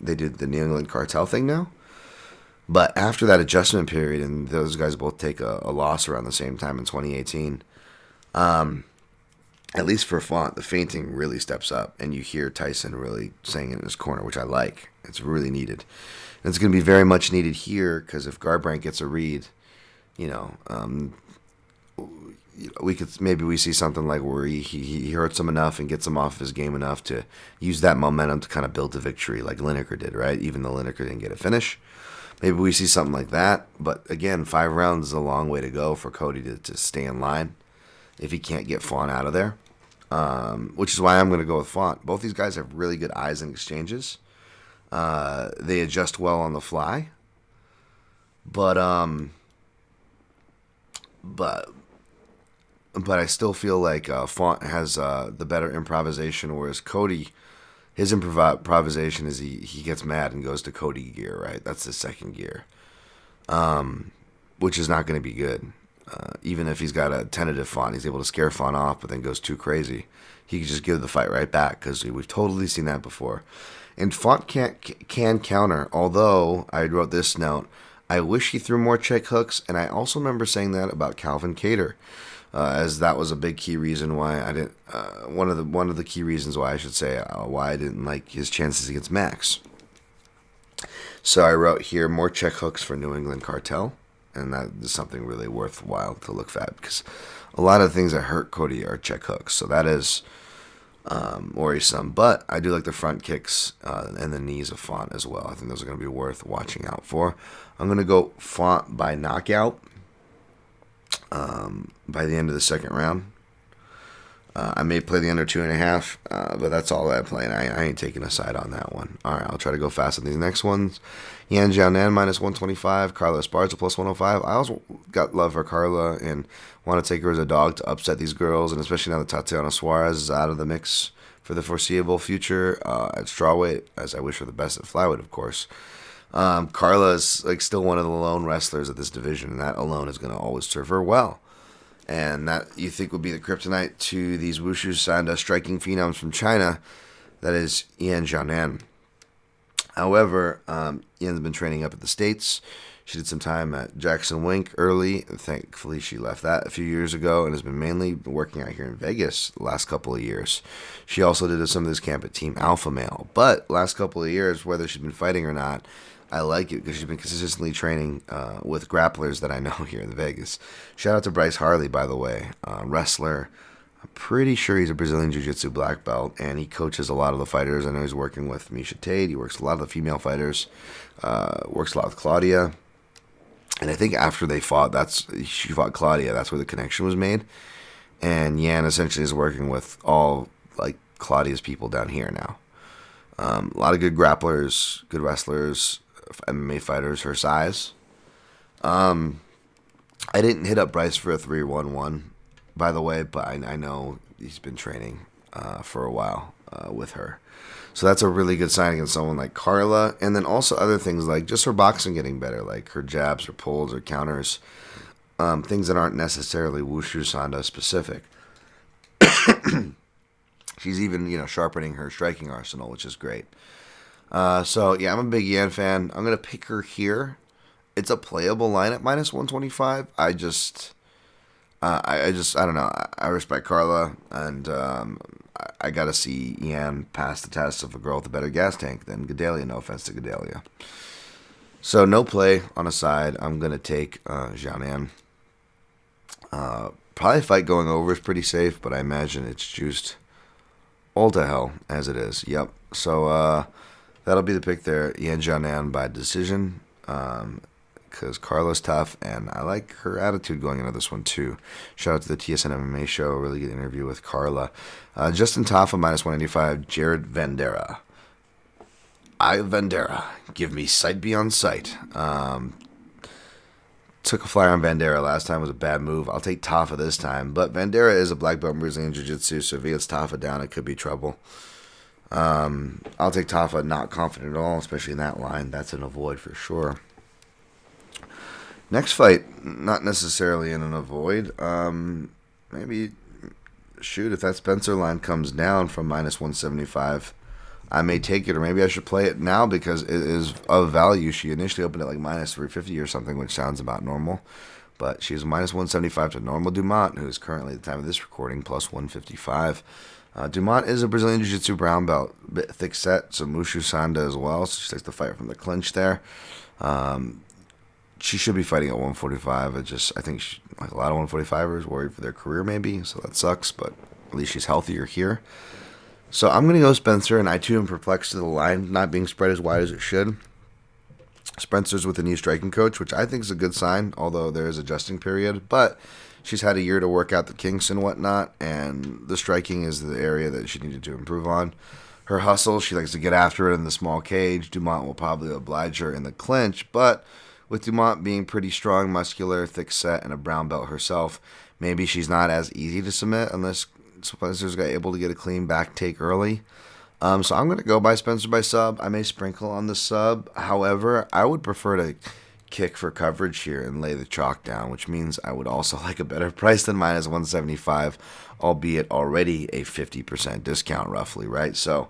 they did the New England Cartel thing now. But after that adjustment period, and those guys both take a loss around the same time in 2018, at least for Font, the feinting really steps up, and you hear Tyson really saying it in his corner, which I like. It's really needed. And it's going to be very much needed here, because if Garbrandt gets a read, we see something like where he hurts him enough and him off his game enough to use that momentum to kind of build a victory like Lineker did, right? Even though Lineker didn't get a finish. Maybe we see something like that. But again, 5 rounds is a long way to go for Cody to stay in line if he can't get Font out of there. Which is why I'm going to go with Font. Both these guys have really good eyes and exchanges. They adjust well on the fly. But but I still feel like Font has the better improvisation, whereas Cody, his improvisation is he gets mad and goes to Cody gear, right? That's the second gear, which is not going to be good. Even if he's got a tentative Font, he's able to scare Font off, but then goes too crazy. He can just give the fight right back because we've totally seen that before. And Font can counter, although I wrote this note. I wish he threw more check hooks, and I also remember saying that about Calvin Kattar, as that was a big key reason why I didn't. One of the key reasons why I should say why I didn't like his chances against Max. So I wrote here more check hooks for New England Cartel, and that is something really worthwhile to look at because a lot of the things that hurt Cody are check hooks. So that is worrisome, but I do like the front kicks and the knees of Font as well. I think those are going to be worth watching out for. I'm going to go Font by knockout by the end of the second round. I may play the under 2.5, but that's all I play, and I ain't taking a side on that one. All right, I'll try to go fast on these next ones. Yan Xiaonan minus 125, Carla Esparza plus 105. I also got love for Carla and want to take her as a dog to upset these girls, and especially now that Tatiana Suarez is out of the mix for the foreseeable future at strawweight, as I wish her the best at flyweight, of course. Carla is like still one of the lone wrestlers of this division, and that alone is going to always serve her well. And that you think would be the kryptonite to these Wushu Sanda striking phenoms from China, that is Yan Xiaonan. However, Yan's been training up at the States. She did some time at Jackson Wink early. Thankfully, she left that a few years ago and has been mainly working out here in Vegas the last couple of years. She also did some of this camp at Team Alpha Male. But last couple of years, whether she's been fighting or not, I like it because she's been consistently training with grapplers that I know here in Vegas. Shout out to Bryce Harley, by the way, wrestler. I'm pretty sure he's a Brazilian Jiu-Jitsu black belt, and he coaches a lot of the fighters. I know he's working with Misha Tate. He works with a lot of the female fighters. Works a lot with Claudia. And I think after they fought, she fought Claudia. That's where the connection was made. And Yan essentially is working with all like Claudia's people down here now. A lot of good grapplers, good wrestlers, MMA fighters her size. I didn't hit up Bryce for a 3-1-1, by the way, but I know he's been training for a while with her. So that's a really good sign against someone like Carla. And then also other things like just her boxing getting better, like her jabs, her pulls, her counters, things that aren't necessarily Wushu Sanda specific. She's even, sharpening her striking arsenal, which is great. So, yeah, I'm a big Yan fan. I'm going to pick her here. It's a playable line at minus 125. I don't know. I respect Carla, and I got to see Yan pass the test of a girl with a better gas tank than Gedalia. No offense to Gedalia. So, no play on a side. I'm going to take Xiaonan. Probably fight going over is pretty safe, but I imagine it's juiced all to hell as it is. Yep. So that'll be the pick there. Yan Xiaonan by decision. Because Carla's tough, and I like her attitude going into this one too. Shout out to the TSN MMA show. Really good interview with Carla. Justin Tafa minus 185. Jared Vandera. Vandera. Give me sight beyond sight. Took a flyer on Vandera last time. Was a bad move. I'll take Tafa this time. But Vandera is a black belt in Brazilian Jiu-Jitsu, so if he gets Tafa down, it could be trouble. I'll take Tafa, not confident at all, especially in that line. That's an avoid for sure. Next fight, not necessarily in an avoid. Maybe, if that Spencer line comes down from minus 175, I may take it, or maybe I should play it now because it is of value. She initially opened at like minus 350 or something, which sounds about normal. But she's minus 175 to Normal Dumont, who is currently, at the time of this recording, plus 155. Dumont is a Brazilian Jiu-Jitsu brown belt, a bit thick set, some Wushu Sanda as well, so she takes the fight from the clinch there. She should be fighting at 145. I think like a lot of 145ers worried for their career maybe, so that sucks, but at least she's healthier here. So I'm going to go Spencer, and I too am perplexed to the line not being spread as wide as it should. Spencer's with a new striking coach, which I think is a good sign, although there is an adjusting period. But she's had a year to work out the kinks and whatnot, and the striking is the area that she needed to improve on. Her hustle, she likes to get after it in the small cage. Dumont will probably oblige her in the clinch, but with Dumont being pretty strong, muscular, thick set, and a brown belt herself, maybe she's not as easy to submit unless Spencer's able to get a clean back take early. So I'm going to go by Spencer by sub. I may sprinkle on the sub. However, I would prefer to kick for coverage here and lay the chalk down, which means I would also like a better price than minus 175, albeit already a 50% discount roughly, right? So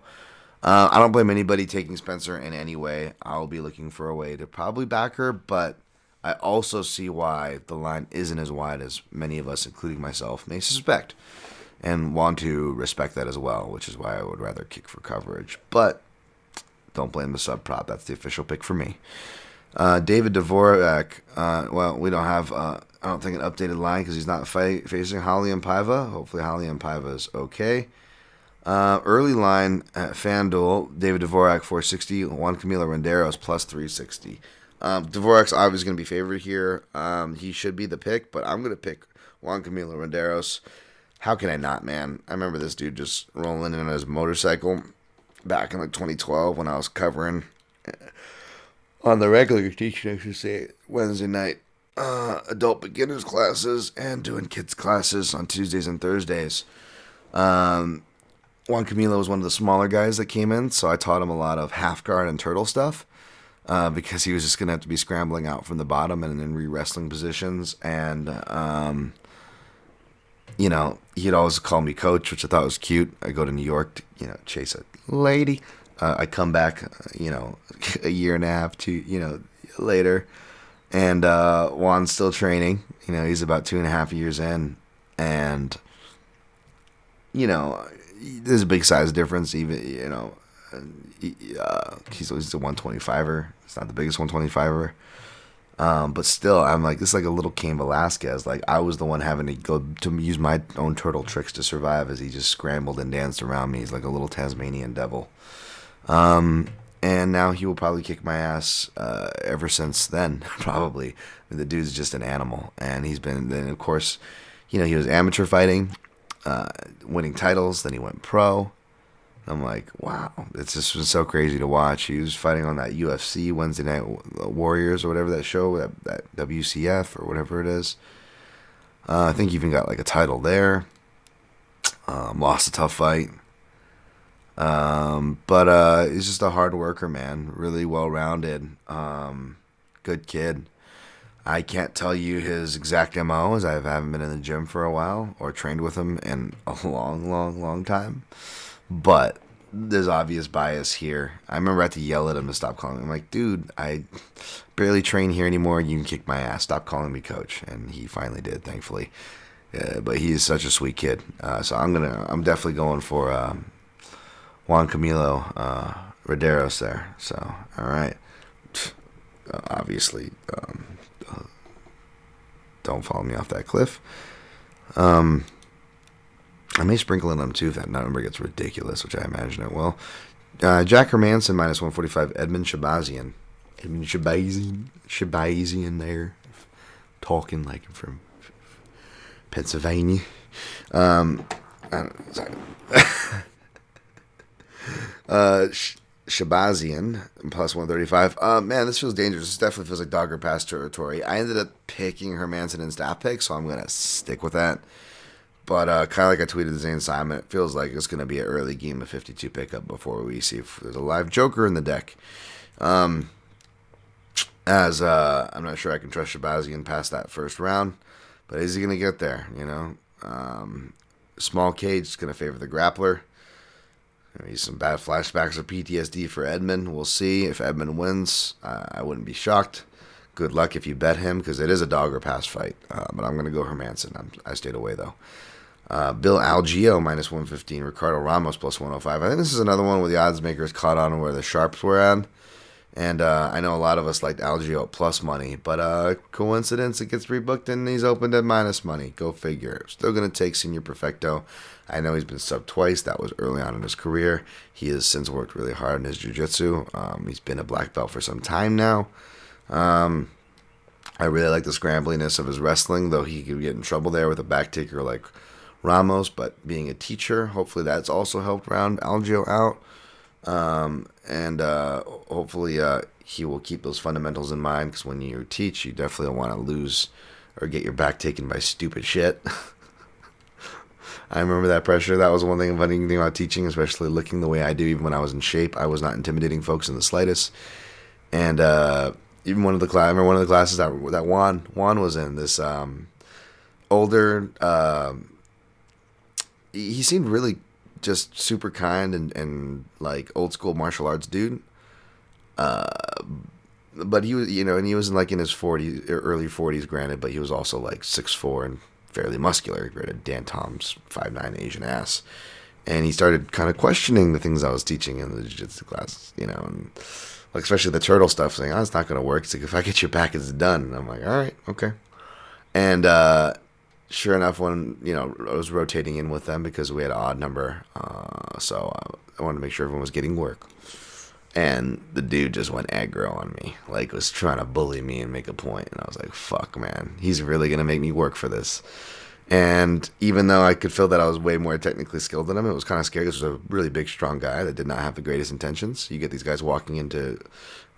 I don't blame anybody taking Spencer in any way. I'll be looking for a way to probably back her, but I also see why the line isn't as wide as many of us, including myself, may suspect, and want to respect that as well, which is why I would rather kick for coverage. But don't blame the sub prop. That's the official pick for me. David Dvorak, well, we don't have, I don't think, an updated line because he's not facing Holly and Paiva. Hopefully Holly and Paiva is okay. Early line at FanDuel, David Dvorak 460, Juan Camilo Renderos plus 360. Dvorak's obviously going to be favored here. He should be the pick, but I'm going to pick Juan Camilo Renderos. How can I not, man? I remember this dude just rolling in on his motorcycle back in like 2012 when I was covering on the regular teaching, I should say, Wednesday night adult beginners classes and doing kids classes on Tuesdays and Thursdays. Juan Camilo was one of the smaller guys that came in, so I taught him a lot of half guard and turtle stuff because he was just going to have to be scrambling out from the bottom and in re-wrestling positions. And, you know, he'd always call me coach, which I thought was cute. I go to New York to, you know, chase a lady. I come back, you know, a year and a half, later, and Juan's still training. You know, he's about 2.5 years in, and, you know, there's a big size difference. Even, you know, he's a 125er. It's not the biggest 125er. But still, I'm like, this is like a little Cain Velasquez. Like, I was the one having to go to use my own turtle tricks to survive as he just scrambled and danced around me. He's like a little Tasmanian devil. And now he will probably kick my ass ever since then, probably. I mean, the dude's just an animal. And he's been, then of course, you know, he was amateur fighting, winning titles, then he went pro. I'm like, wow, it's just been so crazy to watch. He was fighting on that UFC Wednesday Night Warriors or whatever that show, that WCF or whatever it is. I think he even got like a title there. Lost a tough fight. But he's just a hard worker, man. Really well-rounded. Good kid. I can't tell you his exact MO as I haven't been in the gym for a while or trained with him in a long time. But there's obvious bias here. I remember I had to yell at him to stop calling me. I'm like, dude, I barely train here anymore. You can kick my ass. Stop calling me coach. And he finally did, thankfully. But he is such a sweet kid. So I'm definitely going for Juan Camilo Renderos there. So, all right. Obviously, don't follow me off that cliff. I may sprinkle in them too if that number gets ridiculous, which I imagine it will. Jack Hermanson minus 145. Edmund Shabazian. Shabazian there. Talking like I'm from Pennsylvania. Sorry. Shabazian plus 135. Man, this feels dangerous. This definitely feels like Dogger Pass territory. I ended up picking Hermanson in staff pick, so I'm going to stick with that. But kind of like I tweeted to Zane Simon, it feels like it's going to be an early game of 52 pickup before we see if there's a live Joker in the deck. I'm not sure I can trust Shabazian past that first round, but is he going to get there? You know, small cage is going to favor the grappler. Maybe some bad flashbacks or PTSD for Edmund. We'll see if Edmund wins. I wouldn't be shocked. Good luck if you bet him because it is a dog or pass fight. But I'm going to go Hermanson. I stayed away though. Bill Algeo minus 115. Ricardo Ramos plus 105. I think this is another one where the odds makers caught on where the sharps were at. And I know a lot of us liked Algeo at plus money. But coincidence, it gets rebooked and he's opened at minus money. Go figure. Still going to take Senior Perfecto. I know he's been subbed twice. That was early on in his career. He has since worked really hard in his jiu-jitsu. He's been a black belt for some time now. I really like the scrambliness of his wrestling, though he could get in trouble there with a back taker like Ramos. But being a teacher, hopefully that's also helped round Algeo out. And hopefully he will keep those fundamentals in mind, because when you teach, you definitely don't want to lose or get your back taken by stupid shit. I remember that pressure. That was one thing, funny thing about teaching, especially looking the way I do. Even when I was in shape, I was not intimidating folks in the slightest. And even I remember one of the classes that Juan was in. This older, he seemed really just super kind and like old school martial arts dude. But he was, and he was like in his 40s, early 40s, granted, but he was also like 6'4" and fairly muscular. He had Dan Tom's 5'9" Asian ass. And he started kind of questioning the things I was teaching in the jiu-jitsu class, and like especially the turtle stuff, saying, "Oh, it's not going to work." He's like, "If I get your back, it's done." And I'm like, "All right, okay." And sure enough, when I was rotating in with them because we had an odd number, so I wanted to make sure everyone was getting work. And the dude just went aggro on me, like was trying to bully me and make a point. And I was like, "Fuck, man, he's really gonna make me work for this." And even though I could feel that I was way more technically skilled than him, it was kind of scary. This was a really big, strong guy that did not have the greatest intentions. You get these guys walking into,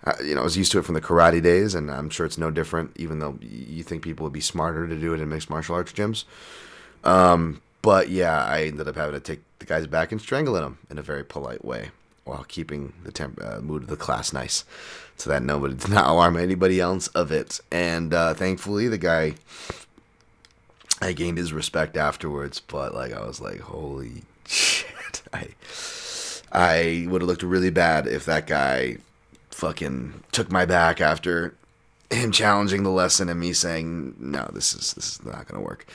I was used to it from the karate days, and I'm sure it's no different, even though you think people would be smarter to do it in mixed martial arts gyms. But yeah, I ended up having to take the guys back and strangling them in a very polite way, while keeping the mood of the class nice, so that nobody did not alarm anybody else of it. And thankfully, the guy, I gained his respect afterwards. But like, I was like, holy shit, I would have looked really bad if that guy fucking took my back after him challenging the lesson and me saying, "No, this is not gonna work."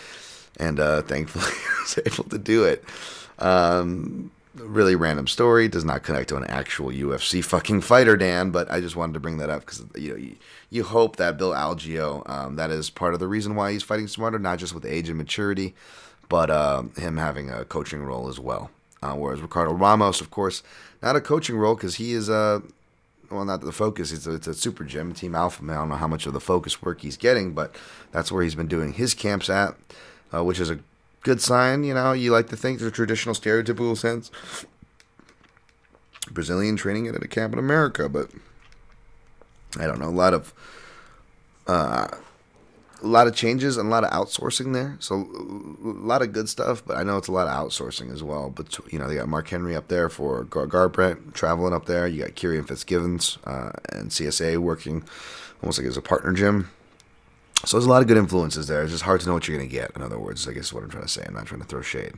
And thankfully, I was able to do it. Really random story, does not connect to an actual UFC fucking fighter, Dan, but I just wanted to bring that up because you hope that Bill Algeo, that is part of the reason why he's fighting smarter, not just with age and maturity, but him having a coaching role as well. Whereas Ricardo Ramos, of course, not a coaching role because he is not the focus. It's a super gym, Team Alpha. Man, I don't know how much of the focus work he's getting, but that's where he's been doing his camps at, which is a good sign. You like to think the traditional stereotypical sense Brazilian training at a camp in America, but I don't know, a lot of changes and a lot of outsourcing there. So a lot of good stuff, but I know it's a lot of outsourcing as well. But they got Mark Henry up there for Garbrandt traveling up there. You got Kieran Fitzgibbons and CSA working almost like as a partner gym. So there's a lot of good influences there. It's just hard to know what you're going to get. In other words, I guess is what I'm trying to say. I'm not trying to throw shade.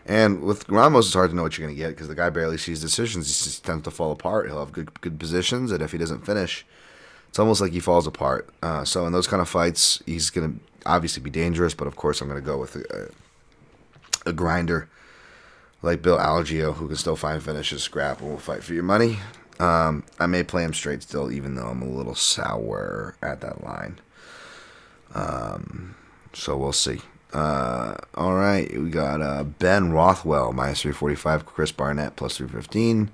And with Ramos, it's hard to know what you're going to get because the guy barely sees decisions. He just tends to fall apart. He'll have good positions, and if he doesn't finish, it's almost like he falls apart. So in those kind of fights, he's going to obviously be dangerous. But of course, I'm going to go with a grinder like Bill Algeo, who can still find finishes, scrap, and will fight for your money. I may play him straight still, even though I'm a little sour at that line. So we'll see. All right, we got Ben Rothwell minus 345, Chris Barnett plus 315.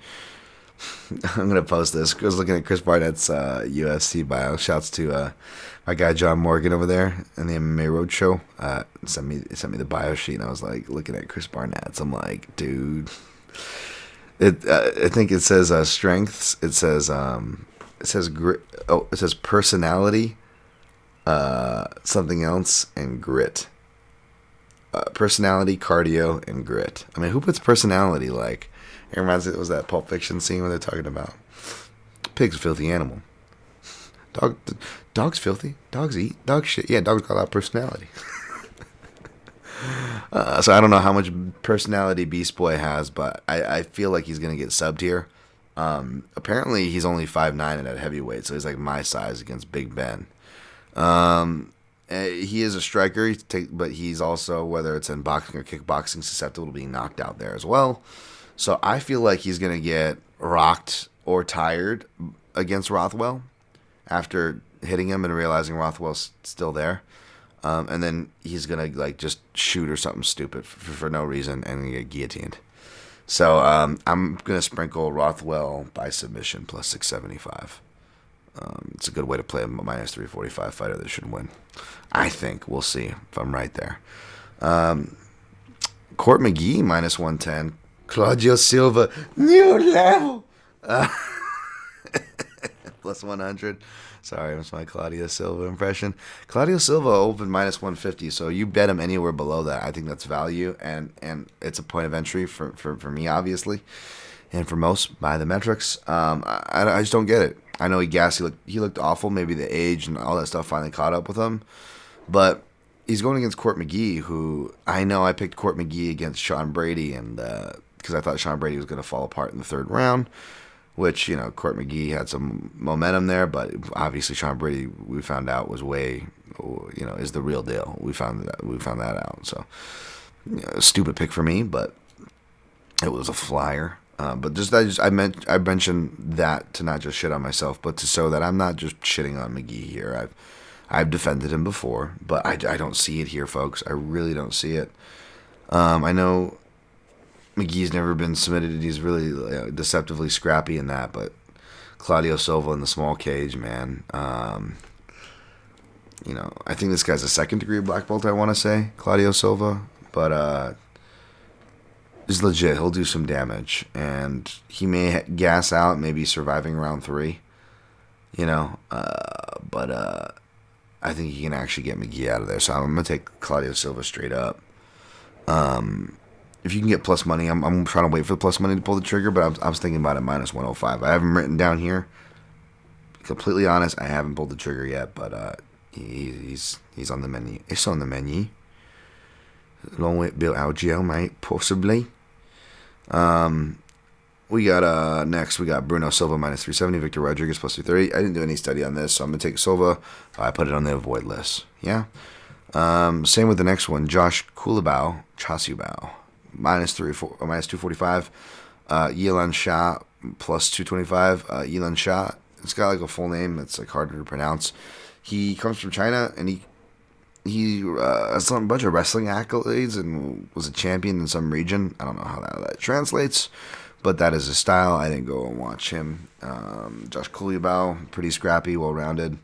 I'm gonna post this. I was looking at Chris Barnett's UFC bio. Shouts to my guy John Morgan over there in the MMA Roadshow. Sent me the bio sheet, and I was like looking at Chris Barnett's. I'm like, dude. I think it says strengths. It says grit. Oh, it says personality. Something else and grit. Personality, cardio, and grit. I mean, who puts personality like? It reminds me, it was that Pulp Fiction scene where they're talking about pig's a filthy animal. Dog's filthy. Dogs eat. Dogs shit. Yeah, dogs got a lot of personality. So I don't know how much personality Beast Boy has, but I feel like he's going to get subbed here. Apparently, he's only 5'9" at heavyweight, so he's like my size against Big Ben. He is a striker, but he's also, whether it's in boxing or kickboxing, susceptible to being knocked out there as well. So I feel like he's going to get rocked or tired against Rothwell after hitting him and realizing Rothwell's still there. And then he's going to like just shoot or something stupid for no reason and get guillotined. So I'm going to sprinkle Rothwell by submission plus 675. It's a good way to play a minus 345 fighter that should win. I think. We'll see if I'm right there. Court McGee minus 110. Claudio Silva, new level. Plus 100. Sorry, that's my Claudio Silva impression. Claudio Silva opened minus 150, so you bet him anywhere below that. I think that's value, and it's a point of entry for me, obviously, and for most by the metrics. I just don't get it. I know he gassed. He looked awful. Maybe the age and all that stuff finally caught up with him, but he's going against Court McGee, who I know I picked Court McGee against Sean Brady, and because I thought Sean Brady was going to fall apart in the third round. Which, Court McGee had some momentum there, but obviously Sean Brady, we found out, was way, is the real deal. We found that out. So, stupid pick for me, but it was a flyer. But I mentioned that to not just shit on myself, but to show that I'm not just shitting on McGee here. I've defended him before, but I don't see it here, folks. I really don't see it. I know McGee's never been submitted. He's really deceptively scrappy in that, but Claudio Silva in the small cage, man. I think this guy's a second-degree black belt, I want to say, Claudio Silva. But he's legit. He'll do some damage. And he may gas out, maybe surviving round 3. But I think he can actually get McGee out of there. So I'm going to take Claudio Silva straight up. If you can get plus money, I'm trying to wait for the plus money to pull the trigger, but I was thinking about it minus 105. I have him written down here. Completely honest, I haven't pulled the trigger yet, but he's on the menu. It's on the menu. Along with Bill Algeo, mate, possibly. We got next. We got Bruno Silva minus 370, Victor Rodriguez plus 230. I didn't do any study on this, so I'm gonna take Silva. I put it on the avoid list. Yeah. Same with the next one, Josh Coolabao, Couliabao. Minus 245. Yilan Shah plus 225. Yilan Shah, it's got like a full name that's like harder to pronounce. He comes from China, and he has a bunch of wrestling accolades and was a champion in some region. I don't know how that translates, but that is his style. I didn't go and watch him. Josh Couliabao, pretty scrappy, well-rounded.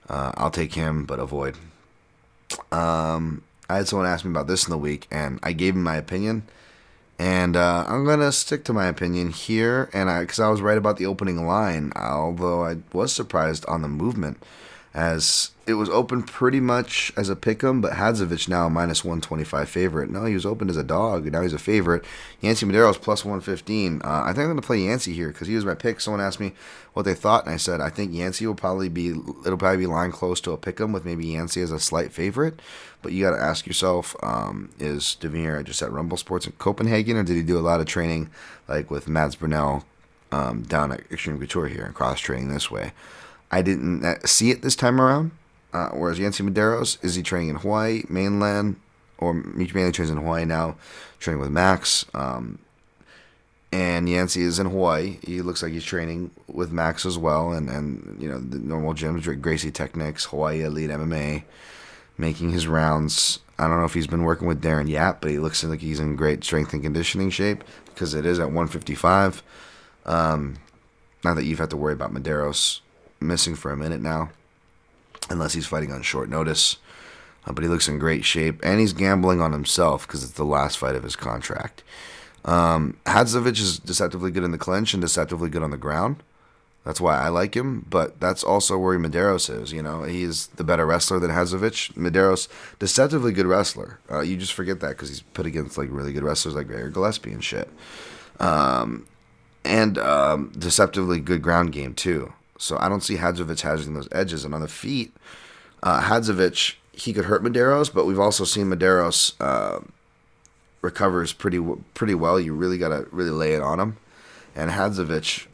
I'll take him, but avoid. I had someone ask me about this in the week, and I gave him my opinion, and I'm going to stick to my opinion here, and because I was right about the opening line, although I was surprised on the movement, as it was open pretty much as a pick'em, but Hadzovic now a minus 125 favorite. No, he was opened as a dog, and now he's a favorite. Yancy Medeiros plus 115. I think I'm going to play Yancy here because he was my pick. Someone asked me what they thought, and I said I think Yancy will probably be lying close to a pick'em with maybe Yancy as a slight favorite. But you got to ask yourself, is Demir just at Rumble Sports in Copenhagen, or did he do a lot of training like with Mads Brunel down at Extreme Couture here and cross training this way? I didn't see it this time around. Whereas Yancy Medeiros, is he training in Hawaii, mainland, or he mainly trains in Hawaii now, training with Max. And Yancy is in Hawaii. He looks like he's training with Max as well, and the normal gyms, Gracie Technics, Hawaii Elite MMA, making his rounds. I don't know if he's been working with Darren Yap, but he looks like he's in great strength and conditioning shape because it is at 155. Not that you've had to worry about Medeiros missing for a minute now, unless he's fighting on short notice. But he looks in great shape, and he's gambling on himself because it's the last fight of his contract. Hadzovic is deceptively good in the clinch and deceptively good on the ground. That's why I like him, but that's also where Medeiros is. He's the better wrestler than Hadzovic. Medeiros, deceptively good wrestler. You just forget that because he's put against like really good wrestlers like Gregor Gillespie and shit. And deceptively good ground game too. So I don't see Hadzovic having those edges. And on the feet, Hadzovic, he could hurt Medeiros, but we've also seen Medeiros recovers pretty well. You really got to really lay it on him. And Hadzovic,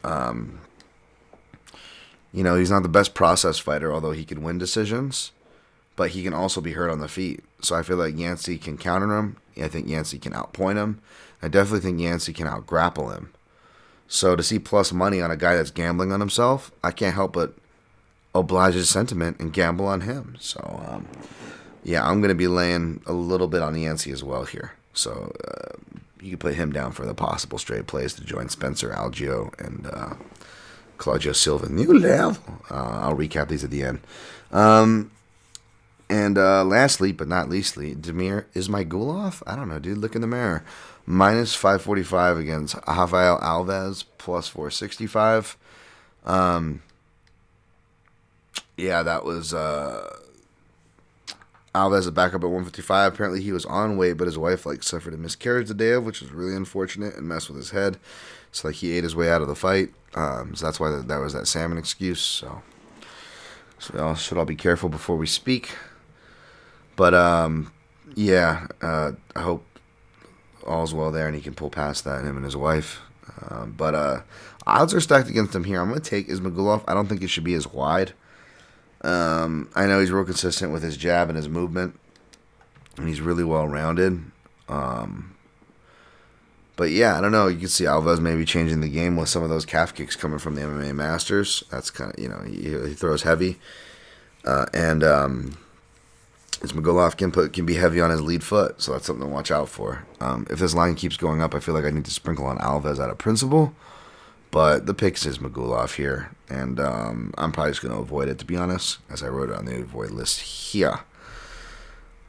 he's not the best process fighter, although he can win decisions, but he can also be hurt on the feet. So I feel like Yancy can counter him. I think Yancy can outpoint him. I definitely think Yancy can outgrapple him. So to see plus money on a guy that's gambling on himself, I can't help but oblige his sentiment and gamble on him. So, I'm going to be laying a little bit on Yancy as well here. So you can put him down for the possible straight plays to join Spencer Algeo and Claudio Silva. New level. I'll recap these at the end. And lastly, but not leastly, Damir Ismailov. I don't know, dude. Look in the mirror. Minus 545 against Rafael Alves, plus 465. Yeah, that was Alves a backup at 155. Apparently he was on weight, but his wife suffered a miscarriage the day of, which was really unfortunate and messed with his head. So he ate his way out of the fight. So that's why that was that salmon excuse. So we should all be careful before we speak. But yeah, I hope all's well there and he can pull past that, him and his wife. But odds are stacked against him here. I'm going to take Ismagulov. I don't think it should be as wide. I know he's real consistent with his jab and his movement, and he's really well-rounded. But yeah, I don't know. You can see Alves maybe changing the game with some of those calf kicks coming from the MMA Masters. That's kind of, he throws heavy. And Ismagulov can be heavy on his lead foot, so that's something to watch out for. If this line keeps going up, I feel like I need to sprinkle on Alves out of principle. But the pick is Ismagulov here, and I'm probably just going to avoid it, to be honest, as I wrote it on the avoid list here.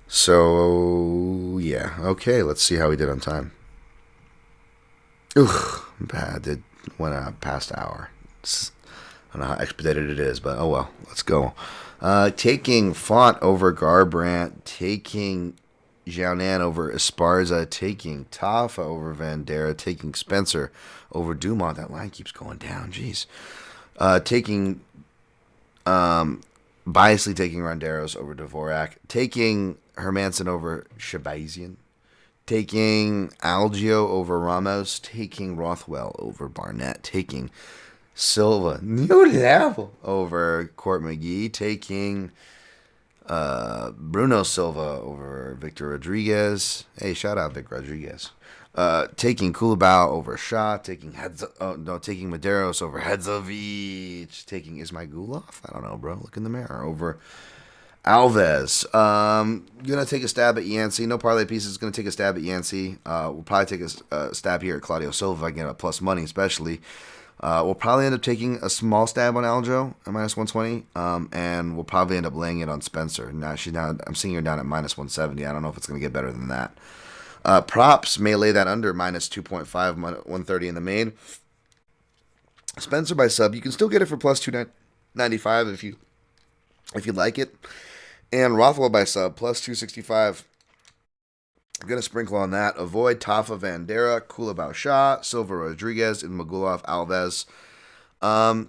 So, yeah. Okay, let's see how he did on time. Bad. It went past hour. I don't know how expedited it is, but oh well. Let's go. Taking Font over Garbrandt, taking Zhang over Esparza, taking Tafa over Vandera, taking Spencer over Dumont. That line keeps going down. Jeez. Taking biasly taking Ronderos over Dvorak, taking Hermanson over Shabazian, taking Algio over Ramos, taking Rothwell over Barnett, taking Silva, new level, over Court McGee, taking Bruno Silva over Victor Rodriguez. Hey, shout out Vic Rodriguez. Taking Coolabao over Shah, taking Medeiros over Hedzovic, taking Ismailov. I don't know, bro. Look in the mirror. Over Alves. Gonna take a stab at Yancey. No parlay pieces. Gonna take a stab at Yancey. We'll probably take a stab here at Claudio Silva. I get a plus money, especially. We'll probably end up taking a small stab on Aljo at minus 120, and we'll probably end up laying it on Spencer. Now I'm seeing her down at minus 170. I don't know if it's gonna get better than that. Props may lay that under minus 2.5, 130 in the main. Spencer by sub, you can still get it for plus 295 if you like it. And Rothwell by sub, plus 265. I'm going to sprinkle on that. Avoid Tafa Vandera, Coolabao Shah, Silva Rodriguez, and Magulov Alves.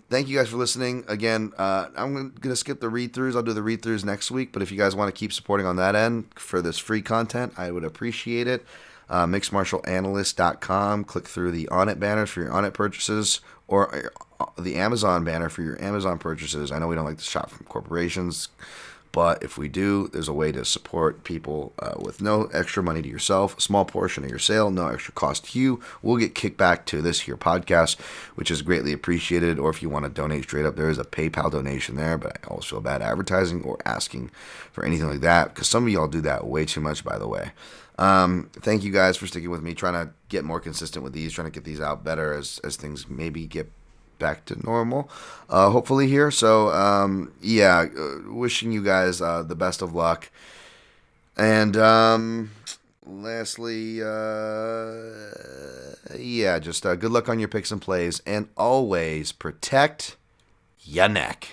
Thank you guys for listening. Again, I'm going to skip the read-throughs. I'll do the read-throughs next week. But if you guys want to keep supporting on that end for this free content, I would appreciate it. MixedMartialAnalyst.com. Click through the On It banners for your On It purchases, or the Amazon banner for your Amazon purchases. I know we don't like to shop from corporations, but if we do, there's a way to support people with no extra money to yourself, a small portion of your sale, no extra cost to you. We'll get kicked back to this here podcast, which is greatly appreciated. Or if you want to donate straight up, there is a PayPal donation there, but I always feel bad advertising or asking for anything like that, because some of y'all do that way too much, by the way. Thank you guys for sticking with me, trying to get more consistent with these, trying to get these out better as things maybe get back to normal, hopefully here. So yeah, wishing you guys the best of luck. And lastly, yeah, just good luck on your picks and plays, and always protect your neck.